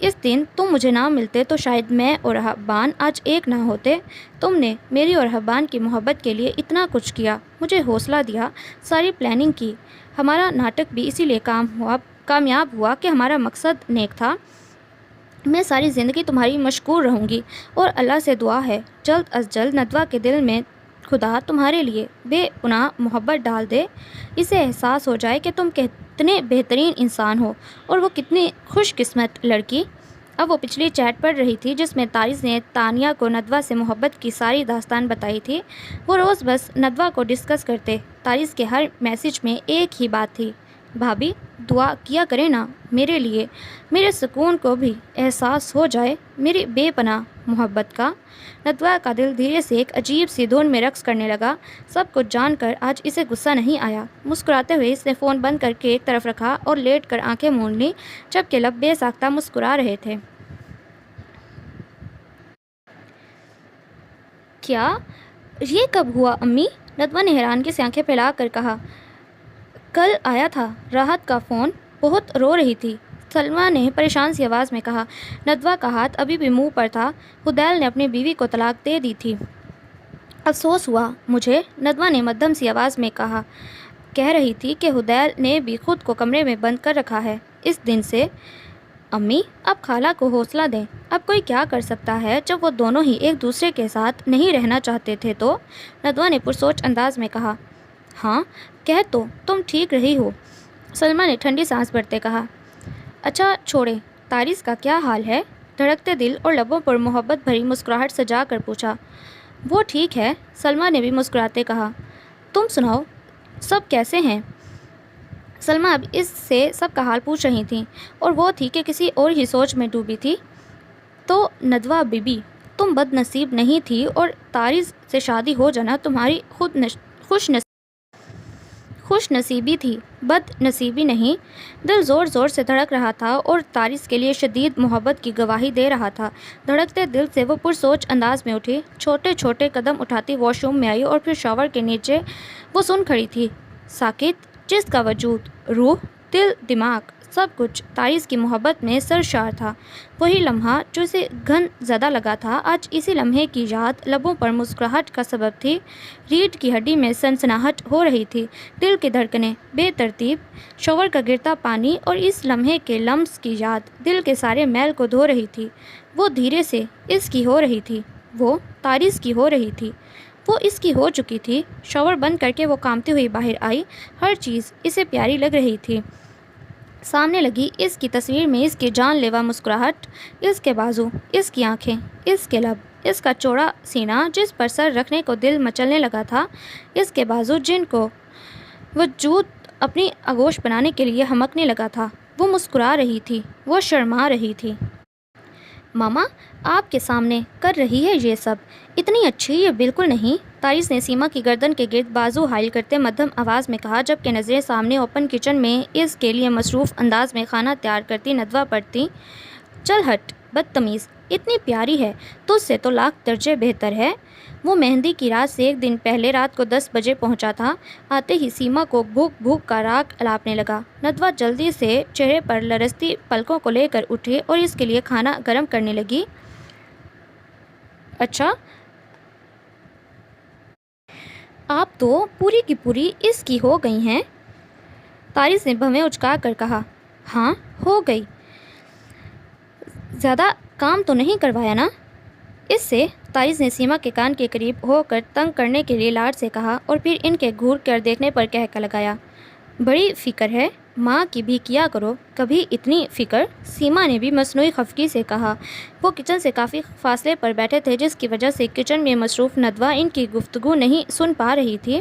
اس دن تم مجھے نہ ملتے تو شاید میں اور حبان آج ایک نہ ہوتے۔ تم نے میری اور حبان کی محبت کے لیے اتنا کچھ کیا، مجھے حوصلہ دیا، ساری پلاننگ کی۔ ہمارا ناٹک بھی اسی لیے کامیاب ہوا کہ ہمارا مقصد نیک تھا۔ میں ساری زندگی تمہاری مشکور رہوں گی، اور اللہ سے دعا ہے جلد از جلد ندوہ کے دل میں خدا تمہارے لیے بے پناہ محبت ڈال دے، اسے احساس ہو جائے کہ تم کتنے بہترین انسان ہو اور وہ کتنی خوش قسمت لڑکی۔ اب وہ پچھلی چیٹ پڑھ رہی تھی جس میں طارز نے تانیہ کو ندوہ سے محبت کی ساری داستان بتائی تھی۔ وہ روز بس ندوہ کو ڈسکس کرتے۔ طارز کے ہر میسج میں ایک ہی بات تھی، بھابی دعا کیا کرے نا میرے لیے، میرے سکون کو بھی احساس ہو جائے میری بے پناہ محبت کا۔ ندوہ کا دل دھیرے سے ایک عجیب سی دھن میں رقص کرنے لگا۔ سب کچھ جان کر آج اسے غصہ نہیں آیا۔ مسکراتے ہوئے اس نے فون بند کر کے ایک طرف رکھا اور لیٹ کر آنکھیں مونڈ لیں، جبکہ لب بے ساختہ مسکرا رہے تھے۔ کیا یہ کب ہوا امی؟ ندوہ نے حیرانگی سے آنکھیں پھیلا کر کہا۔ کل آیا تھا راحت کا فون، بہت رو رہی تھی، سلمیٰ نے پریشان سی آواز میں کہا۔ ندوہ کا ہاتھ ابھی بھی منہ پر تھا۔ ہدیل نے اپنی بیوی کو طلاق دے دی تھی۔ افسوس ہوا مجھے، ندوہ نے مدھم سی آواز میں کہہ رہی تھی کہ ہدیل نے بھی خود کو کمرے میں بند کر رکھا ہے اس دن سے۔ امی اب خالہ کو حوصلہ دیں، اب کوئی کیا کر سکتا ہے جب وہ دونوں ہی ایک دوسرے کے ساتھ نہیں رہنا چاہتے تھے تو؟ ندوہ نے پرسوچ انداز میں کہا۔ ہاں کہہ تو تم ٹھیک رہی ہو، سلمیٰ نے ٹھنڈی سانس بھرتے کہا۔ اچھا چھوڑے، طارز کا کیا حال ہے؟ دھڑکتے دل اور لبوں پر محبت بھری مسکراہٹ سجا کر پوچھا۔ وہ ٹھیک ہے، سلمیٰ نے بھی مسکراتے کہا۔ تم سناؤ سب کیسے ہیں؟ سلمیٰ اب اس سے سب کا حال پوچھ رہی تھیں، اور وہ تھی کہ کسی اور ہی سوچ میں ڈوبی تھی۔ تو ندوہ بی بی تم بد نصیب نہیں تھی، اور طارز سے شادی ہو جانا تمہاری خوش نصیبی تھی، بد نصیبی نہیں۔ دل زور زور سے دھڑک رہا تھا اور طارز کے لیے شدید محبت کی گواہی دے رہا تھا۔ دھڑکتے دل سے وہ پرسوچ انداز میں اٹھی، چھوٹے چھوٹے قدم اٹھاتی واش روم میں آئی اور پھر شاور کے نیچے وہ سن کھڑی تھی، ساکت، جس کا وجود، روح، دل، دماغ، سب کچھ طارز کی محبت میں سرشار تھا۔ وہی لمحہ جو اسے گھن زدہ لگا تھا، آج اسی لمحے کی یاد لبوں پر مسکراہٹ کا سبب تھی۔ ریڑھ کی ہڈی میں سنسناہٹ ہو رہی تھی، دل کی دھڑکنیں بے ترتیب، شاور کا گرتا پانی اور اس لمحے کے لمس کی یاد دل کے سارے میل کو دھو رہی تھی۔ وہ دھیرے سے اس کی ہو رہی تھی، وہ طارز کی ہو رہی تھی، وہ اس کی ہو چکی تھی۔ شاور بند کر کے وہ کانپتی ہوئی باہر آئی، ہر چیز اسے پیاری لگ رہی تھی۔ سامنے لگی اس کی تصویر میں اس کی جان لیوا مسکراہٹ، اس کے بازو، اس کی آنکھیں، اس کے لب، اس کا چوڑا سینہ جس پر سر رکھنے کو دل مچلنے لگا تھا، اس کے بازو جن کو وجود اپنی آغوش بنانے کے لیے ہمکنے لگا تھا۔ وہ مسکرا رہی تھی، وہ شرما رہی تھی۔ ماما آپ کے سامنے کر رہی ہے یہ سب، اتنی اچھی یہ بالکل نہیں، طارز نے سیما کی گردن کے گرد بازو حائل کرتے مدھم آواز میں کہا، جبکہ نظریں سامنے اوپن کچن میں اس کے لیے مصروف انداز میں کھانا تیار کرتی ندوہ پر تھیں۔ چل ہٹ بدتمیز، اتنی پیاری ہے، تجھ سے تو لاکھ درجے بہتر ہے۔ وہ مہندی کی رات سے ایک دن پہلے رات کو 10 بجے پہنچا تھا۔ آتے ہی سیما کو بھوک بھوک کا راگ الاپنے لگا۔ ندوہ جلدی سے چہرے پر لرزتی پلکوں کو لے کر اٹھی اور اس کے لیے کھانا گرم کرنے لگی۔ اچھا آپ تو پوری کی پوری اس کی ہو گئی ہیں، طارز نے بھویں اچکا کر کہا۔ ہاں ہو گئی، زیادہ کام تو نہیں کروایا نا اس سے؟ طارز نے سیما کے کان کے قریب ہو کر تنگ کرنے کے لیے لاڈ سے کہا، اور پھر ان کے گھور کر دیکھنے پر کہہ لگایا، بڑی فکر ہے، ماں کی بھی کیا کرو کبھی اتنی فکر۔ سیما نے بھی مصنوعی خفگی سے کہا۔ وہ کچن سے کافی فاصلے پر بیٹھے تھے، جس کی وجہ سے کچن میں مصروف ندوہ ان کی گفتگو نہیں سن پا رہی تھی۔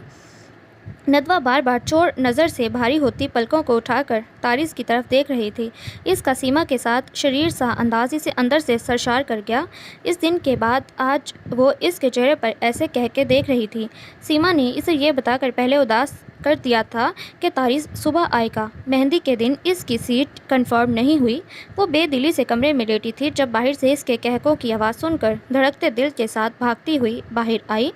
ندوہ بار بار چور نظر سے بھاری ہوتی پلکوں کو اٹھا کر طارز کی طرف دیکھ رہی تھی۔ اس کا سیما کے ساتھ شریر سا انداز اسے اندر سے سرشار کر گیا۔ اس دن کے بعد آج وہ اس کے چہرے پر ایسے کہہ کے دیکھ رہی تھی۔ سیما نے اسے یہ بتا کر پہلے اداس کر دیا تھا کہ طارز صبح آئے گا۔ مہندی کے دن اس کی سیٹ کنفرم نہیں ہوئی۔ وہ بے دلی سے کمرے میں لیٹی تھی جب باہر سے اس کے قہقہوں کی آواز سن کر دھڑکتے دل کے ساتھ بھاگتی ہوئی باہر آئی،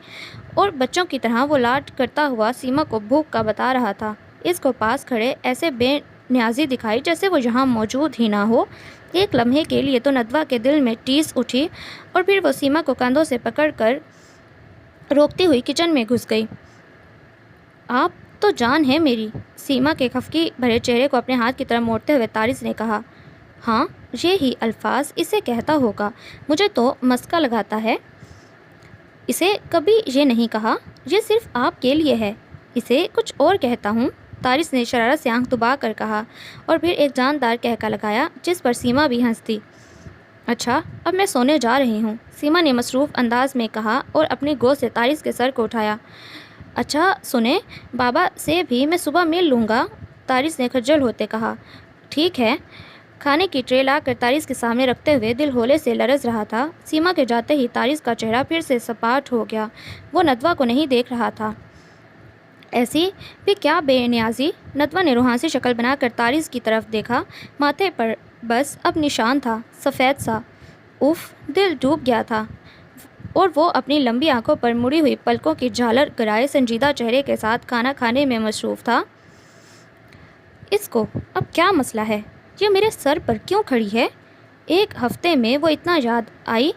اور بچوں کی طرح وہ لاڈ کرتا ہوا سیما کو بھوک کا بتا رہا تھا۔ اس کو پاس کھڑے ایسے بے نیازی دکھائی جیسے وہ یہاں موجود ہی نہ ہو۔ ایک لمحے کے لیے تو ندوہ کے دل میں ٹیس اٹھی اور پھر وہ سیما کو کندھوں سے پکڑ کر روکتی ہوئی کچن میں گھس گئی۔ آپ تو جان ہے میری، سیما کے خفگی بھرے چہرے کو اپنے ہاتھ کی طرف موڑتے ہوئے طارس نے کہا۔ ہاں یہی الفاظ اسے کہتا ہوگا، مجھے تو مسکا لگاتا ہے۔ اسے کبھی یہ نہیں کہا، یہ صرف آپ کے لیے ہے، اسے کچھ اور کہتا ہوں، طارس نے شرارت سے آنکھ دبا کر کہا اور پھر ایک جاندار کہکا لگایا جس پر سیما بھی ہنس دی۔ اچھا اب میں سونے جا رہی ہوں، سیما نے مصروف انداز میں کہا اور اپنی گود سے طارس کے سر کو اٹھایا۔ اچھا سنیں، بابا سے بھی میں صبح مل لوں گا، طارس نے خجل ہوتے کہا۔ ٹھیک ہے۔ کھانے کی ٹرے لا کر طارس کے سامنے رکھتے ہوئے دل ہولے سے لرز رہا تھا۔ سیما کے جاتے ہی طارس کا چہرہ پھر سے سپاٹ ہو گیا، وہ ندوہ کو نہیں دیکھ رہا تھا۔ ایسی بھی کیا بے نیازی؟ ندوہ نے روحانسی شکل بنا کر طارس کی طرف دیکھا، ماتھے پر بس اب نشان تھا، سفید سا۔ اف، دل ڈوب گیا تھا اور وہ اپنی لمبی آنکھوں پر مڑی ہوئی پلکوں کی جھالر گرائے سنجیدہ چہرے کے ساتھ کھانا کھانے میں مصروف تھا۔ اس کو اب کیا مسئلہ ہے؟ یہ میرے سر پر کیوں کھڑی ہے؟ ایک ہفتے میں وہ اتنا یاد آئی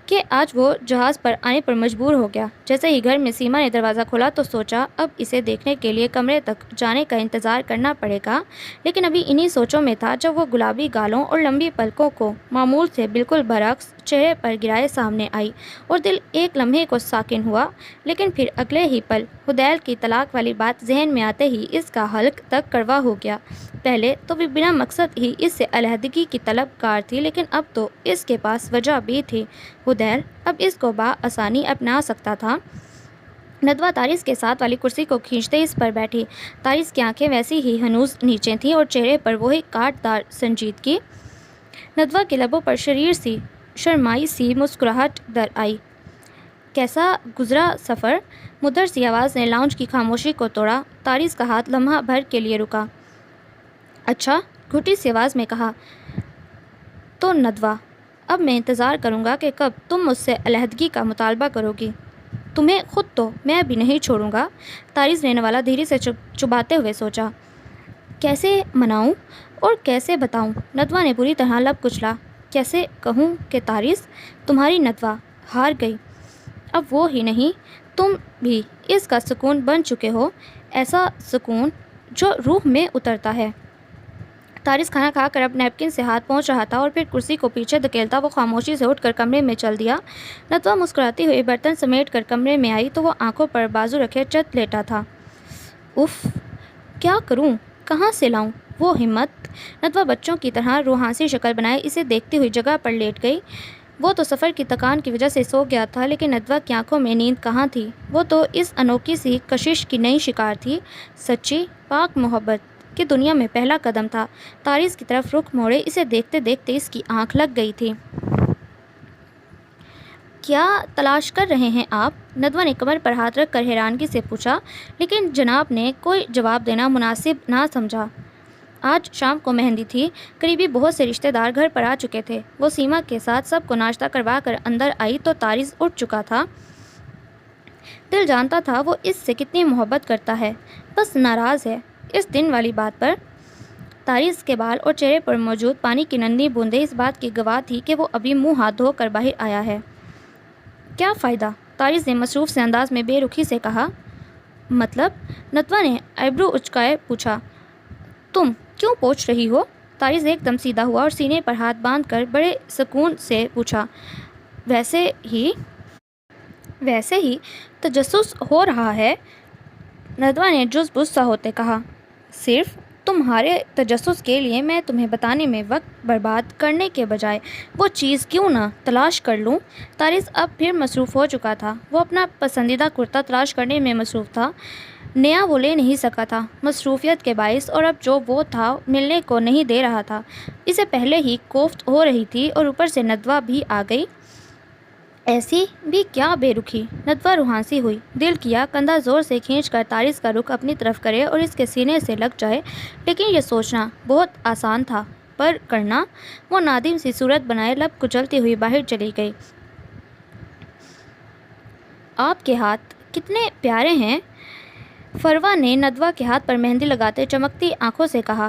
کہ آج وہ جہاز پر آنے پر مجبور ہو گیا۔ جیسے ہی گھر میں سیما نے دروازہ کھولا تو سوچا اب اسے دیکھنے کے لیے کمرے تک جانے کا انتظار کرنا پڑے گا، لیکن ابھی انہی سوچوں میں تھا جب وہ گلابی گالوں اور لمبی پلکوں کو معمول سے بالکل برعکس چہرے پر گرائے سامنے آئی اور دل ایک لمحے کو ساکن ہوا، لیکن پھر اگلے ہی پل حدیل کی طلاق والی بات ذہن میں آتے ہی اس کا حلق تک کڑوا ہو گیا۔ پہلے تو وہ بنا مقصد ہی اس سے علیحدگی کی طلب گار تھی، لیکن اب تو اس کے پاس وجہ بھی تھی۔ حدیل اب اس کو بآسانی اپنا سکتا تھا۔ ندوہ طارس کے ساتھ والی کرسی کو کھینچتے اس پر بیٹھی۔ طارس کی آنکھیں ویسی ہی ہنوز نیچے تھیں اور چہرے پر وہی کاٹ دار سنجیدگی۔ ندوہ کے لبوں پر شریر سی شرمائی سی مسکراہٹ در آئی۔ کیسا گزرا سفر؟ مدر سی آواز نے لاؤنج کی خاموشی کو توڑا۔ طارس کا ہاتھ لمحہ بھر کے لیے رکا۔ اچھا، گھٹی سی آواز میں کہا۔ تو ندوہ اب میں انتظار کروں گا کہ کب تم مجھ سے علیحدگی کا مطالبہ کرو گی۔ تمہیں خود تو میں بھی نہیں چھوڑوں گا، طارس نے نوالا دھیرے سے چباتے ہوئے سوچا۔ کیسے مناؤں اور کیسے بتاؤں؟ ندوہ نے بری طرح لب کچلا۔ کیسے کہوں کہ طارس، تمہاری ندوہ ہار گئی، اب وہ ہی نہیں تم بھی اس کا سکون بن چکے ہو، ایسا سکون جو روح میں اترتا ہے۔ طارس کھانا کھا کر اب نیپکن سے ہاتھ پہنچ رہا تھا اور پھر کرسی کو پیچھے دھکیلتا وہ خاموشی سے اٹھ کر کمرے میں چل دیا۔ ندوہ مسکراتی ہوئی برتن سمیٹ کر کمرے میں آئی تو وہ آنکھوں پر بازو رکھے چت لیٹا تھا۔ اف، کیا کروں، کہاں سے لاؤں وہ ہمت؟ ندوہ بچوں کی طرح روحانسی شکل بنائے اسے دیکھتی ہوئی جگہ پر لیٹ گئی۔ وہ تو سفر کی تکان کی وجہ سے سو گیا تھا، لیکن ندوہ کی آنکھوں میں نیند کہاں تھی؟ وہ تو اس انوکھی سی کشش کی نئی شکار تھی، سچی پاک محبت کی دنیا میں پہلا قدم تھا۔ طارس کی طرف رخ موڑے اسے دیکھتے دیکھتے اس کی آنکھ لگ گئی تھی۔ کیا تلاش کر رہے ہیں آپ؟ ندوہ نے کمر پر ہاتھ رکھ کر حیرانگی سے پوچھا، لیکن جناب نے کوئی جواب دینا مناسب نہ سمجھا۔ آج شام کو مہندی تھی، قریبی بہت سے رشتہ دار گھر پر آ چکے تھے۔ وہ سیما کے ساتھ سب کو ناشتہ کروا کر اندر آئی تو طارس اٹھ چکا تھا۔ دل جانتا تھا وہ اس سے کتنی محبت کرتا ہے، بس ناراض ہے اس دن والی بات پر۔ طارس کے بال اور چہرے پر موجود پانی کی ننھی بوندیں اس بات کی گواہ تھی کہ وہ ابھی منہ ہاتھ دھو کر باہر آیا ہے۔ کیا فائدہ؟ طارس نے مصروف سے انداز میں بے رخی سے کہا۔ مطلب؟ ندوہ نے آئیبرو اچکائے پوچھا۔ تم کیوں پوچھ رہی ہو؟ طارس ایک دم سیدھا ہوا اور سینے پر ہاتھ باندھ کر بڑے سکون سے پوچھا۔ ویسے ہی تجسس ہو رہا ہے، ندوہ نے جز بز سا ہوتے کہا۔ صرف تمہارے تجسس کے لیے میں تمہیں بتانے میں وقت برباد کرنے کے بجائے وہ چیز کیوں نہ تلاش کر لوں؟ طارس اب پھر مصروف ہو چکا تھا۔ وہ اپنا پسندیدہ کرتا تلاش کرنے میں مصروف تھا۔ نیا وہ لے نہیں سکا تھا مصروفیت کے باعث، اور اب جو وہ تھا ملنے کو نہیں دے رہا تھا۔ اسے پہلے ہی کوفت ہو رہی تھی اور اوپر سے ندوہ بھی آ گئی۔ ایسی بھی کیا بے رخی؟ ندوہ روحانسی ہوئی، دل کیا کندھا زور سے کھینچ کر طارس کا رخ اپنی طرف کرے اور اس کے سینے سے لگ جائے، لیکن یہ سوچنا بہت آسان تھا، پر کرنا؟ وہ نادم سی صورت بنائے لب کچلتی ہوئی باہر چلی گئی۔ آپ کے ہاتھ کتنے پیارے ہیں، فروا نے ندوہ کے ہاتھ پر مہندی لگاتے چمکتی آنکھوں سے کہا۔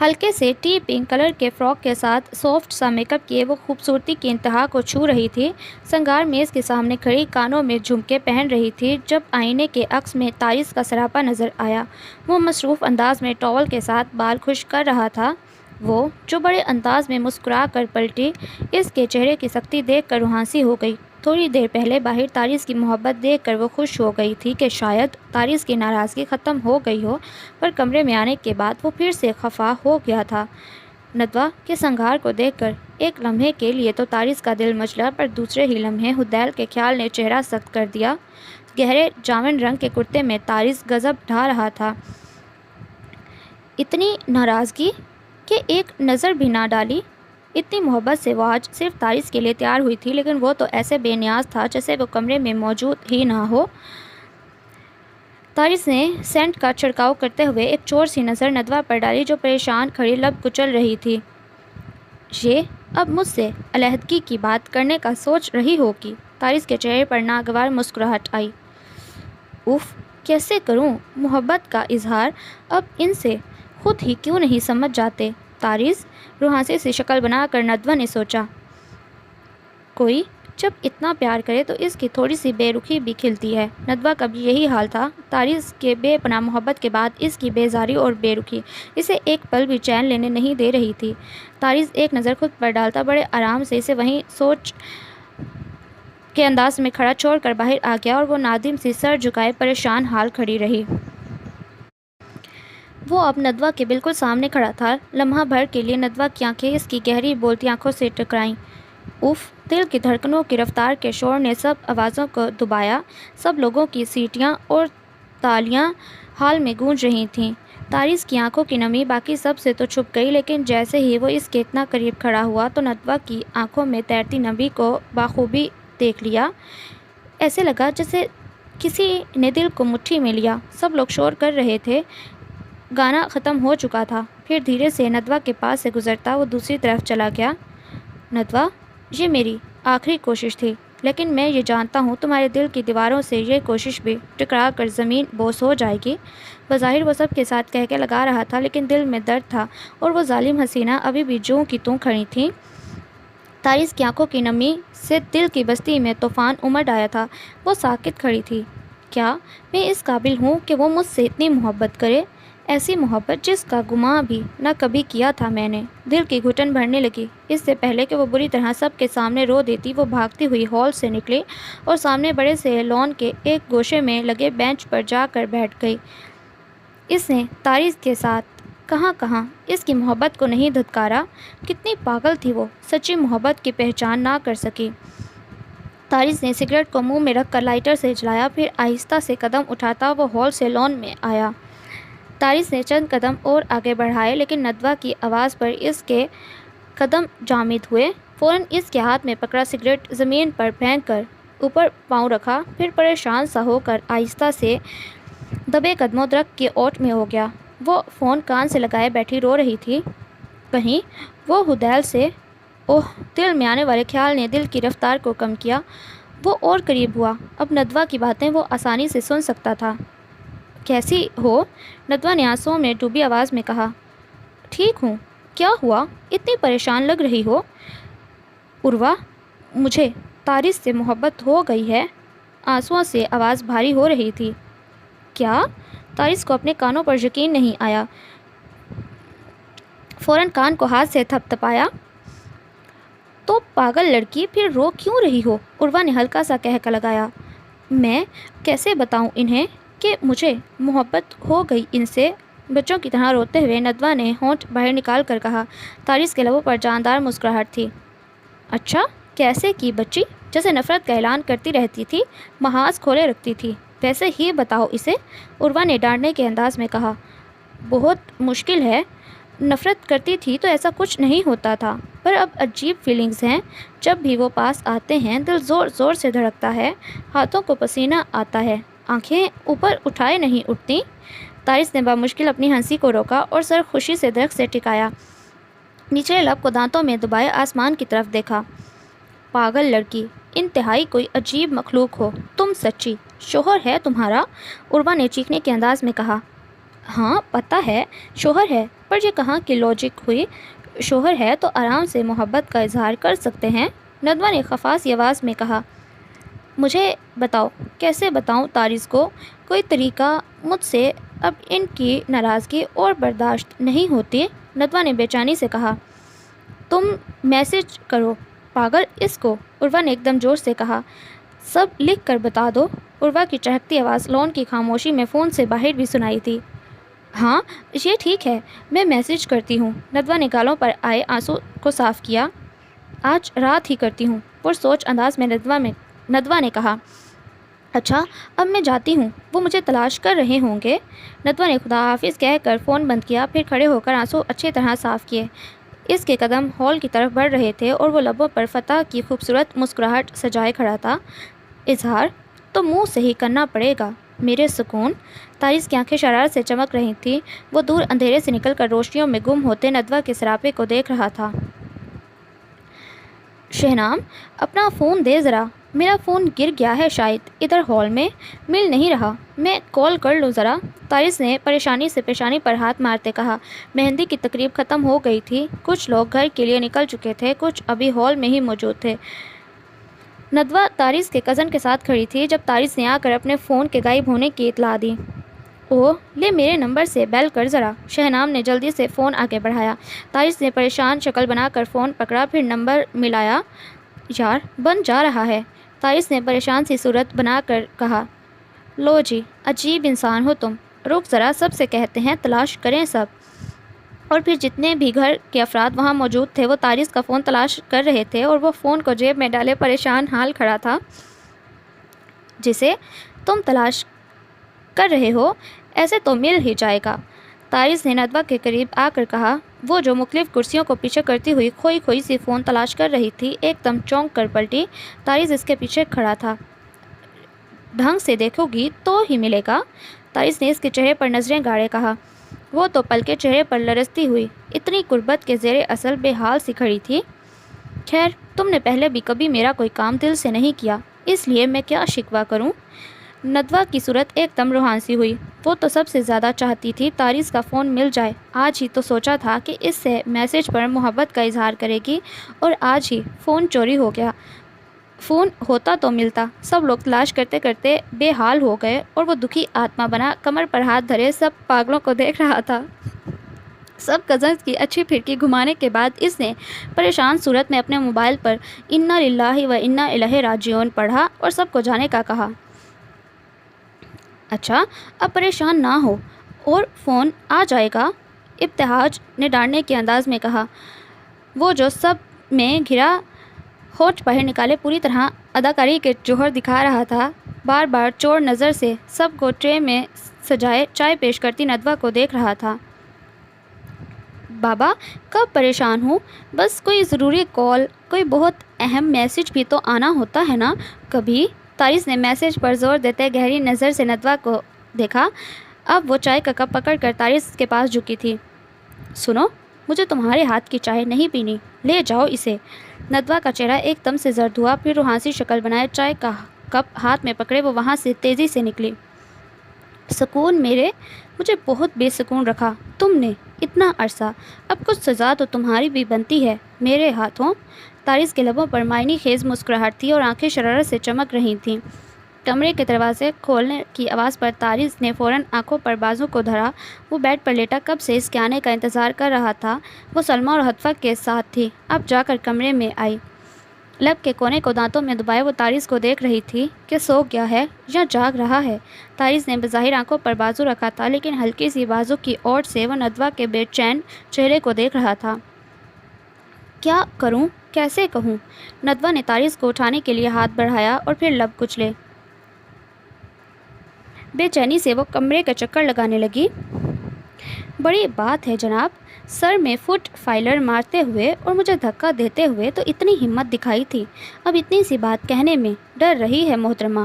ہلکے سے ٹی پنک کلر کے فراک کے ساتھ سافٹ سا میک اپ کیے وہ خوبصورتی کی انتہا کو چھو رہی تھی۔ سنگار میز کے سامنے کھڑی کانوں میں جھمکے پہن رہی تھی جب آئینے کے عکس میں تاریس کا سراپا نظر آیا۔ وہ مصروف انداز میں ٹاول کے ساتھ بال خشک کر رہا تھا۔ وہ جو بڑے انداز میں مسکرا کر پلٹی، اس کے چہرے کی سختی دیکھ کر روحانسی ہو گئی۔ تھوڑی دیر پہلے باہر تاریس کی محبت دیکھ کر وہ خوش ہو گئی تھی کہ شاید تاریس کی ناراضگی ختم ہو گئی ہو، پر کمرے میں آنے کے بعد وہ پھر سے خفا ہو گیا تھا۔ ندوہ کے سنگار کو دیکھ کر ایک لمحے کے لیے تو تاریس کا دل مچلا، پر دوسرے ہی لمحے حدیل کے خیال نے چہرہ سخت کر دیا۔ گہرے جامن رنگ کے کرتے میں تاریس غضب ڈھا رہا تھا۔ اتنی ناراضگی کہ ایک نظر بھی نہ ڈالی۔ اتنی محبت سے وہ آج صرف تاریس کے لیے تیار ہوئی تھی، لیکن وہ تو ایسے بے نیاز تھا جیسے وہ کمرے میں موجود ہی نہ ہو۔ تاریس نے سینٹ کا چھڑکاؤ کرتے ہوئے ایک چور سی نظر ندوہ پر ڈالی جو پریشان کھڑی لب کچل رہی تھی۔ یہ اب مجھ سے علیحدگی کی بات کرنے کا سوچ رہی ہوگی۔ تاریس کے چہرے پر ناگوار مسکراہٹ آئی۔ اف، کیسے کروں محبت کا اظہار، اب ان سے خود ہی کیوں نہیں سمجھ جاتے؟ تاریس، روحانسی سی شکل بنا کر ندوہ نے سوچا۔ کوئی جب اتنا پیار کرے تو اس کی تھوڑی سی بے رخی بھی کھلتی ہے۔ ندوہ کا بھی یہی حال تھا۔ تاریس کے بے پناہ محبت کے بعد اس کی بیزاری اور بے رخی اسے ایک پل بھی چین لینے نہیں دے رہی تھی۔ تاریس ایک نظر خود پر ڈالتا بڑے آرام سے اسے وہیں سوچ کے انداز میں کھڑا چھوڑ کر باہر آ گیا اور وہ نادم سی سر جھکائے پریشان حال کھڑی رہی۔ وہ اب ندوہ کے بالکل سامنے کھڑا تھا۔ لمحہ بھر کے لیے ندوہ کی آنکھیں اس کی گہری بولتی آنکھوں سے ٹکرائیں۔ اف، دل کی دھڑکنوں کی رفتار کے شور نے سب آوازوں کو دبایا۔ سب لوگوں کی سیٹیاں اور تالیاں ہال میں گونج رہی تھیں۔ تاریس کی آنکھوں کی نمی باقی سب سے تو چھپ گئی، لیکن جیسے ہی وہ اس کے اتنا قریب کھڑا ہوا تو ندوہ کی آنکھوں میں تیرتی نمی کو بخوبی دیکھ لیا۔ ایسے لگا جیسے کسی نے دل کو مٹھی میں لیا۔ سب لوگ شور کر رہے تھے۔ گانا ختم ہو چکا تھا۔ پھر دھیرے سے ندوہ کے پاس سے گزرتا وہ دوسری طرف چلا گیا۔ ندوہ، یہ میری آخری کوشش تھی، لیکن میں یہ جانتا ہوں تمہارے دل کی دیواروں سے یہ کوشش بھی ٹکرا کر زمین بوس ہو جائے گی۔ بظاہر وہ سب کے ساتھ کہہ کے لگا رہا تھا، لیکن دل میں درد تھا اور وہ ظالم حسینہ ابھی بھی جوں کی توں کھڑی تھیں۔ تاریس کی آنکھوں کی نمی سے دل کی بستی میں طوفان امڈ آیا تھا۔ وہ ساکت کھڑی تھی۔ کیا میں اس قابل ہوں کہ وہ مجھ سے اتنی محبت کرے؟ ایسی محبت جس کا گمان بھی نہ کبھی کیا تھا میں نے۔ دل کی گھٹن بھرنے لگی۔ اس سے پہلے کہ وہ بری طرح سب کے سامنے رو دیتی، وہ بھاگتی ہوئی ہال سے نکلی اور سامنے بڑے سے لان کے ایک گوشے میں لگے بینچ پر جا کر بیٹھ گئی۔ اس نے تاریس کے ساتھ کہاں کہاں اس کی محبت کو نہیں دھتکارا۔ کتنی پاگل تھی وہ، سچی محبت کی پہچان نہ کر سکی۔ تاریس نے سگریٹ کو منہ میں رکھ کر لائٹر سے جلایا، پھر آہستہ سے قدم اٹھاتا وہ ہال سے لان میں آیا۔ تاریس نے چند قدم اور آگے بڑھائے، لیکن ندوہ کی آواز پر اس کے قدم جامد ہوئے۔ فوراً اس کے ہاتھ میں پکڑا سگریٹ زمین پر پھینک کر اوپر پاؤں رکھا، پھر پریشان سا ہو کر آہستہ سے دبے قدموں درخت کی اوٹ میں ہو گیا۔ وہ فون کان سے لگائے بیٹھی رو رہی تھی۔ کہیں وہ حدیل سے دل میں آنے والے خیال نے دل کی رفتار کو کم کیا۔ وہ اور قریب ہوا۔ اب ندوہ کی باتیں وہ آسانی سے سن سکتا تھا۔ کیسی ہو؟ ندوہ نے آنسوؤں میں ڈوبی آواز میں کہا۔ ٹھیک ہوں۔ کیا ہوا؟ اتنی پریشان لگ رہی ہو۔ عروہ، مجھے تاریس سے محبت ہو گئی ہے۔ آنسوؤں سے آواز بھاری ہو رہی تھی۔ کیا؟ تاریس کو اپنے کانوں پر یقین نہیں آیا۔ فوراً کان کو ہاتھ سے تھپ تھپایا۔ تو پاگل لڑکی، پھر رو کیوں رہی ہو؟ عروہ نے ہلکا سا قہقہ لگایا۔ میں کیسے بتاؤں انہیں کہ مجھے محبت ہو گئی ان سے؟ بچوں کی طرح روتے ہوئے ندوہ نے ہونٹ باہر نکال کر کہا۔ تاریس کے لبوں پر جاندار مسکراہٹ تھی۔ اچھا، کیسے کی بچی؟ جیسے نفرت کا اعلان کرتی رہتی تھی، محاذ کھولے رکھتی تھی، ویسے ہی بتاؤ اسے، عروہ نے ڈانٹنے کے انداز میں کہا۔ بہت مشکل ہے۔ نفرت کرتی تھی تو ایسا کچھ نہیں ہوتا تھا، پر اب عجیب فیلنگز ہیں۔ جب بھی وہ پاس آتے ہیں دل زور زور سے دھڑکتا ہے، ہاتھوں کو پسینہ آتا ہے، آنکھیں اوپر اٹھائے نہیں اٹھتی۔ تاریس نے بامشکل اپنی ہنسی کو روکا اور سر خوشی سے درخت سے ٹکایا، نچلے لب کو دانتوں میں دبائے آسمان کی طرف دیکھا۔ پاگل لڑکی، انتہائی کوئی عجیب مخلوق ہو تم سچی۔ شوہر ہے تمہارا؟ عروہ نے چیخنے کے انداز میں کہا۔ ہاں پتہ ہے، شوہر ہے، پر یہ کہاں کی لوجک ہوئی؟ شوہر ہے تو آرام سے محبت کا اظہار کر سکتے ہیں، ندوہ نے خفاسی آواز میں کہا۔ مجھے بتاؤ، کیسے بتاؤں طارز کو؟ کوئی طریقہ؟ مجھ سے اب ان کی ناراضگی اور برداشت نہیں ہوتی، ندوہ نے بے چینی سے کہا۔ تم میسج کرو پاگل اس کو، عروہ نے ایک دم جوش سے کہا۔ سب لکھ کر بتا دو، عروہ کی چہکتی آواز لون کی خاموشی میں فون سے باہر بھی سنائی تھی۔ ہاں یہ ٹھیک ہے، میں میسج کرتی ہوں، ندوہ نے گالوں پر آئے آنسو کو صاف کیا۔ آج رات ہی کرتی ہوں، پرسوچ انداز میں ندوہ نے کہا۔ اچھا اب میں جاتی ہوں، وہ مجھے تلاش کر رہے ہوں گے، ندوہ نے خدا حافظ کہہ کر فون بند کیا، پھر کھڑے ہو کر آنسو اچھی طرح صاف کیے۔ اس کے قدم ہال کی طرف بڑھ رہے تھے اور وہ لبوں پر فتح کی خوبصورت مسکراہٹ سجائے کھڑا تھا۔ اظہار تو منہ سے ہی کرنا پڑے گا میرے سکون۔ طارز کی آنکھیں شرارت سے چمک رہی تھیں، وہ دور اندھیرے سے نکل کر روشنیوں میں گم ہوتے ندوہ کے سراپے کو دیکھ رہا تھا۔ شہنام اپنا فون دے ذرا، میرا فون گر گیا ہے شاید ادھر ہال میں، مل نہیں رہا، میں کال کر لوں ذرا، طارز نے پریشانی سے پیشانی پر ہاتھ مارتے کہا۔ مہندی کی تقریب ختم ہو گئی تھی، کچھ لوگ گھر کے لیے نکل چکے تھے، کچھ ابھی ہال میں ہی موجود تھے۔ ندوہ طارز کے کزن کے ساتھ کھڑی تھی جب طارز نے آ کر اپنے فون کے غائب ہونے کی اطلاع دی۔ اوہ لے میرے نمبر سے بیل کر ذرا، شہنام نے جلدی سے فون آگے بڑھایا۔ طارز نے پریشان شکل بنا کر فون پکڑا، پھر نمبر ملایا۔ یار بن جا رہا ہے، طارز نے پریشان سی صورت بنا کر کہا۔ لو جی عجیب انسان ہو تم، رک ذرا سب سے کہتے ہیں تلاش کریں سب۔ اور پھر جتنے بھی گھر کے افراد وہاں موجود تھے وہ طارز کا فون تلاش کر رہے تھے اور وہ فون کو جیب میں ڈالے پریشان حال کھڑا تھا۔ جسے تم تلاش کر رہے ہو ایسے تو مل ہی جائے گا، طارز نے ندوہ کے قریب آ کر کہا۔ وہ جو مختلف کرسیوں کو پیچھے کرتی ہوئی کھوئی کھوئی سی فون تلاش کر رہی تھی ایک دم چونک کر پلٹی۔ طارز اس کے پیچھے کھڑا تھا۔ ڈھنگ سے دیکھو گی تو ہی ملے گا، طارز نے اس کے چہرے پر نظریں گاڑے کہا۔ وہ تو پل کے چہرے پر لرزتی ہوئی اتنی قربت کے زیر اصل بے حال سی کھڑی تھی۔ خیر تم نے پہلے بھی کبھی میرا کوئی کام دل سے نہیں کیا، اس لیے میں کیا شکوہ کروں؟ ندوہ کی صورت ایک دم روحان سی ہوئی، وہ تو سب سے زیادہ چاہتی تھی طارز کا فون مل جائے، آج ہی تو سوچا تھا کہ اس سے میسج پر محبت کا اظہار کرے گی اور آج ہی فون چوری ہو گیا۔ فون ہوتا تو ملتا، سب لوگ تلاش کرتے کرتے بے حال ہو گئے اور وہ دکھی آتما بنا کمر پر ہاتھ دھرے سب پاگلوں کو دیکھ رہا تھا۔ سب کزنز کی اچھی پھرکی گھمانے کے بعد اس نے پریشان صورت میں اپنے موبائل پر انا للہ و انا الیہ راجعون پڑھا اور سب کو جانے کا کہا۔ اچھا اب پریشان نہ ہو اور فون آ جائے گا، ابتہاج نے ڈانٹنے کے انداز میں کہا۔ وہ جو سب میں گھرا ہونٹ باہر نکالے پوری طرح اداکاری کے جوہر دکھا رہا تھا، بار بار چور نظر سے سب کو ٹرے میں سجائے چائے پیش کرتی ندوہ کو دیکھ رہا تھا۔ بابا کب پریشان ہوں، بس کوئی ضروری کال، کوئی بہت اہم میسج بھی تو آنا ہوتا ہے نا کبھی، طارز نے میسج پر زور دیتے گہری نظر سے ندوہ کو دیکھا۔ اب وہ چائے کا کپ پکڑ کر طارز کے پاس جھکی تھی۔ سنو مجھے تمہارے ہاتھ کی چائے نہیں پینی، لے جاؤ اسے۔ ندوہ کا چہرہ ایک دم سے زرد ہوا، پھر روحانسی شکل بنائے چائے کا کپ ہاتھ میں پکڑے وہ وہاں سے تیزی سے نکلی۔ سکون میرے، مجھے بہت بے سکون رکھا تم نے اتنا عرصہ، اب کچھ سزا تو تمہاری بھی بنتی ہے میرے ہاتھوں۔ طارز کے لبوں پر معنی خیز مسکراہٹ تھی اور آنکھیں شرارت سے چمک رہی تھیں۔ کمرے کے دروازے کھولنے کی آواز پر طارز نے فوراً آنکھوں پر بازو کو دھرا، وہ بیڈ پر لیٹا کب سے اس کے آنے کا انتظار کر رہا تھا۔ وہ سلمیٰ اور حتفہ کے ساتھ تھی، اب جا کر کمرے میں آئی، لب کے کونے کو دانتوں میں دبائے وہ طارز کو دیکھ رہی تھی کہ سو گیا ہے یا جاگ رہا ہے۔ طارز نے بظاہر آنکھوں پر بازو رکھا تھا لیکن ہلکی سی بازو کی اوٹ سے وہ ندوہ کے بے چین چہرے کو دیکھ رہا تھا۔ کیا کروں، کیسے کہوں؟ ندوہ نے طارز کو اٹھانے کے لیے ہاتھ بڑھایا اور پھر لب کچلے۔ بے چینی سے وہ کمرے کا چکر لگانے لگی۔ بڑی بات ہے جناب، سر میں فٹ فائلر مارتے ہوئے اور مجھے دھکا دیتے ہوئے تو اتنی ہمت دکھائی تھی، اب اتنی سی بات کہنے میں ڈر رہی ہے محترمہ۔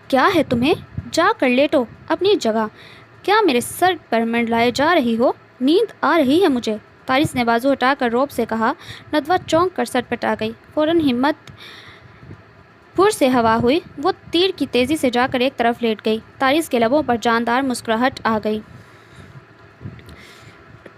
کیا ہے تمہیں، جا کر لیٹو اپنی جگہ، کیا میرے سر پر منڈلائے جا رہی ہو؟ نیند آ رہی ہے مجھے، طارز نے بازو ہٹا کر روب سے کہا۔ ندوہ چونک کر سٹ پٹا گئی، فوراً ہمت پھر سے ہوا ہوئی، وہ تیر کی تیزی سے جا کر ایک طرف لیٹ گئی۔ طارز کے لبوں پر جاندار مسکراہٹ آ گئی۔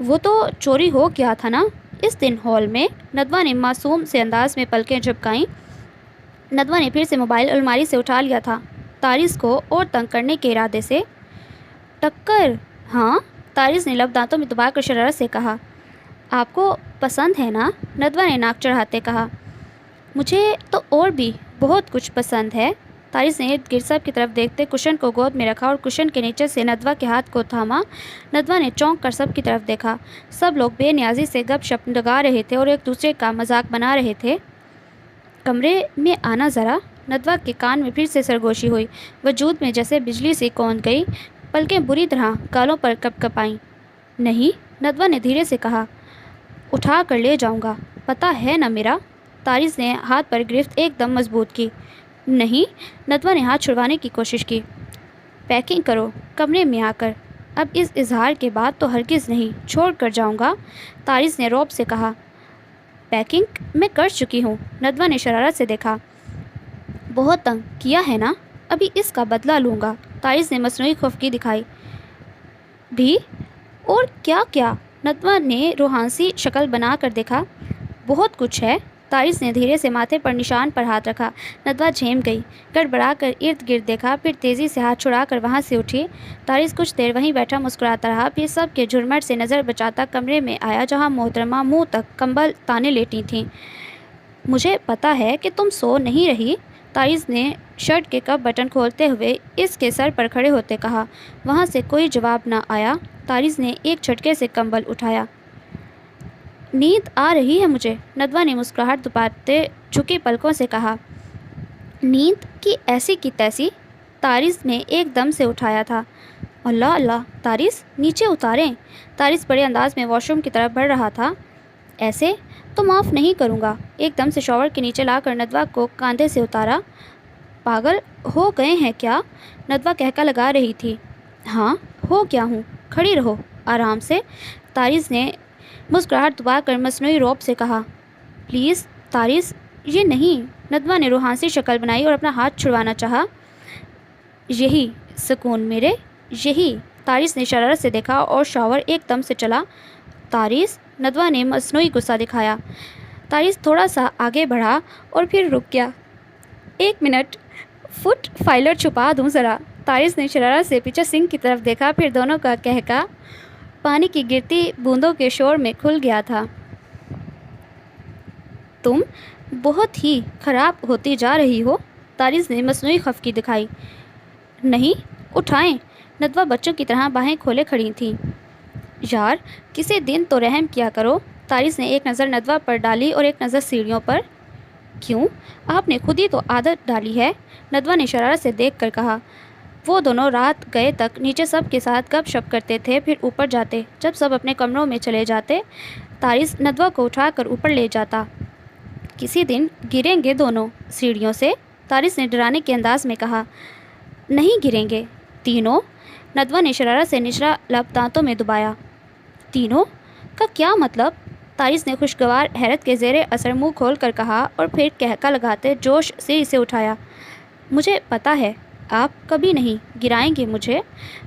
وہ تو چوری ہو گیا تھا نا۔ اس دن ہال میں ندوہ نے معصوم سے انداز میں پلکیں جھپکائیں۔ ندوہ نے پھر سے موبائل الماری سے اٹھا لیا تھا، تارس کو اور تنگ کرنے کے ارادے سے۔ ٹکر؟ ہاں، تارس نے لب دانتوں میں دبا کر شرارت سے کہا۔ آپ کو پسند ہے نا؟ ندوہ نے ناک چڑھاتے کہا۔ مجھے تو اور بھی بہت کچھ پسند ہے۔ تارس نے ارد گرد سب کی طرف دیکھتے کشن کو گود میں رکھا اور کشن کے نیچے سے ندوہ کے ہاتھ کو تھاما۔ ندوہ نے چونک کر سب کی طرف دیکھا۔ سب لوگ بے نیازی سے گپ شپ لگا رہے تھے اور ایک دوسرے کا مذاق بنا رہے تھے۔ کمرے میں آنا ذرا۔ ندوہ کے کان میں پھر سے سرگوشی ہوئی۔ وجود میں جیسے بجلی سی کون گئی، پلکیں بری طرح گالوں پر کپ کپائیں۔ نہیں، ندوہ نے دھیرے سے کہا، اٹھا کر لے جاؤں گا، پتہ ہے نا میرا۔ تارس نے ہاتھ پر گرفت ایک دم مضبوط کی۔ نہیں، ندوہ نے ہاتھ چھڑوانے کی کوشش کی۔ پیکنگ کرو کمرے میں آ کر۔ اب اس اظہار کے بعد تو ہرگز نہیں چھوڑ کر جاؤں گا، تارس نے رعب سے کہا۔ پیکنگ میں کر چکی ہوں، ندوہ نے شرارت سے دیکھا۔ بہت تنگ کیا ہے نا، ابھی اس کا بدلہ لوں گا، تارس نے مصنوعی خفگی دکھائی۔ بھی؟ اور کیا کیا؟ ندوہ نے روحانسی شکل بنا کر دیکھا۔ بہت کچھ ہے، تارس نے دھیرے سے ماتھے پر نشان پر ہاتھ رکھا۔ ندوہ جھیم گئی، گڑبڑا کر ارد گرد دیکھا، پھر تیزی سے ہاتھ چھڑا کر وہاں سے اٹھی۔ تارس کچھ دیر وہیں بیٹھا مسکراتا رہا، پھر سب کے جھرمٹ سے نظر بچاتا کمرے میں آیا جہاں محترمہ منہ تک کمبل تانے لیٹی تھیں۔ مجھے پتہ ہے کہ تم سو نہیں رہی، تارس نے شرٹ کے کپ بٹن کھولتے ہوئے اس کے سر پر کھڑے ہوتے کہا۔ وہاں سے کوئی جواب نہ آیا۔ تارس نے ایک جھٹکے سے کمبل اٹھایا۔ نیند آ رہی ہے مجھے، ندوہ نے مسکراہٹ دباتے جھکی پلکوں سے کہا۔ نیند کی ایسی کی تیسی، تارس نے ایک دم سے اٹھایا تھا۔ اللہ اللہ، تارس نیچے اتاریں۔ تارس بڑے انداز میں واش روم کی طرف بڑھ رہا تھا۔ ایسے تو معاف نہیں کروں گا، ایک دم سے شاور کے نیچے لا کر ندوہ کو کاندھے سے اتارا۔ پاگل ہو گئے ہیں کیا؟ ندوہ کہکا لگا رہی تھی۔ ہاں ہو گیا ہوں، کھڑی رہو آرام سے، تارس نے مسکراہٹ دبا کر مصنوعی رعب سے کہا۔ پلیز تارس، یہ نہیں، ندوہ نے روحانسی شکل بنائی اور اپنا ہاتھ چھڑوانا چاہا۔ یہی سکون میرے، یہی، تارس نے شرارت سے دیکھا اور شاور ایک دم سے چلا۔ تارس، ندوہ نے مصنوعی غصہ دکھایا۔ تارس تھوڑا سا آگے بڑھا اور پھر رک گیا۔ ایک منٹ، فٹ فائلر چھپا دوں ذرا، تارس نے شرارت سے پیچھے سنک کی طرف دیکھا، پھر دونوں کا کہکا پانی کی گرتی بوندوں کے شور میں کھل گیا تھا۔ تم بہت ہی خراب ہوتی جا رہی ہو، تارس نے مصنوعی خفگی دکھائی۔ نہیں، اٹھائیں، ندوہ بچوں کی طرح باہیں کھولے کھڑی تھیں۔ یار کسی دن تو رحم کیا کرو، تارس نے ایک نظر ندوہ پر ڈالی اور ایک نظر سیڑھیوں پر۔ کیوں؟ آپ نے خود ہی تو عادت ڈالی ہے، ندوہ نے شرارت سے دیکھ کر کہا۔ وہ دونوں رات گئے تک نیچے سب کے ساتھ گپ شپ کرتے تھے، پھر اوپر جاتے۔ جب سب اپنے کمروں میں چلے جاتے، تارس ندوہ کو اٹھا کر اوپر لے جاتا۔ کسی دن گریں گے دونوں سیڑھیوں سے، تارس نے ڈرانے کے انداز میں کہا۔ نہیں گریں گے، تینوں، ندوہ نے شرارت سے نچلا لب دانتوں میں دبایا۔ تینوں کا کیا مطلب؟ تارس نے خوشگوار حیرت کے زیر اثر منہ کھول کر کہا اور پھر کہکا لگاتے جوش سے اسے اٹھایا۔ مجھے پتہ ہے، آپ کبھی نہیں گرائیں گے مجھے،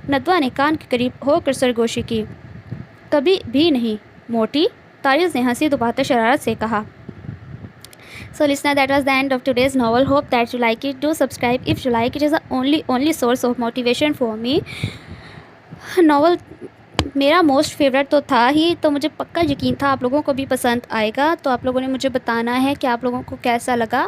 ندوہ نے کان کے قریب ہو کر سرگوشی کی۔ کبھی بھی نہیں موٹی، تارس نے ہنسی دباتے شرارت سے کہا۔ So listener, that was the end of today's novel. Hope that you like it. Do subscribe if you like. It is the only source of motivation for me. Novel میرا موسٹ فیوریٹ تو تھا ہی، تو مجھے پکا یقین تھا آپ لوگوں کو بھی پسند آئے گا، تو آپ لوگوں نے مجھے بتانا ہے کہ آپ لوگوں کو کیسا لگا۔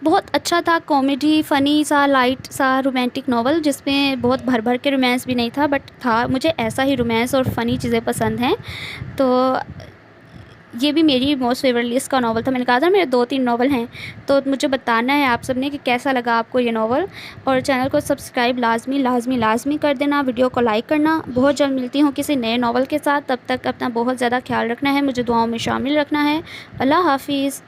بہت اچھا تھا، کامیڈی، فنی سا، لائٹ سا رومانٹک ناول، جس میں بہت بھر بھر کے رومانس بھی نہیں تھا، بٹ تھا، مجھے ایسا ہی رومانس اور فنی چیزیں پسند ہیں، تو یہ بھی میری موسٹ فیوریٹ لسٹ کا ناول تھا۔ میں نے کہا تھا میرے 2-3 ناول ہیں، تو مجھے بتانا ہے آپ سب نے کہ کیسا لگا آپ کو یہ ناول، اور چینل کو سبسکرائب لازمی کر دینا، ویڈیو کو لائک کرنا۔ بہت جلد ملتی ہوں کسی نئے ناول کے ساتھ، تب تک اپنا بہت زیادہ خیال رکھنا ہے، مجھے دعاؤں میں شامل رکھنا ہے۔ اللہ حافظ۔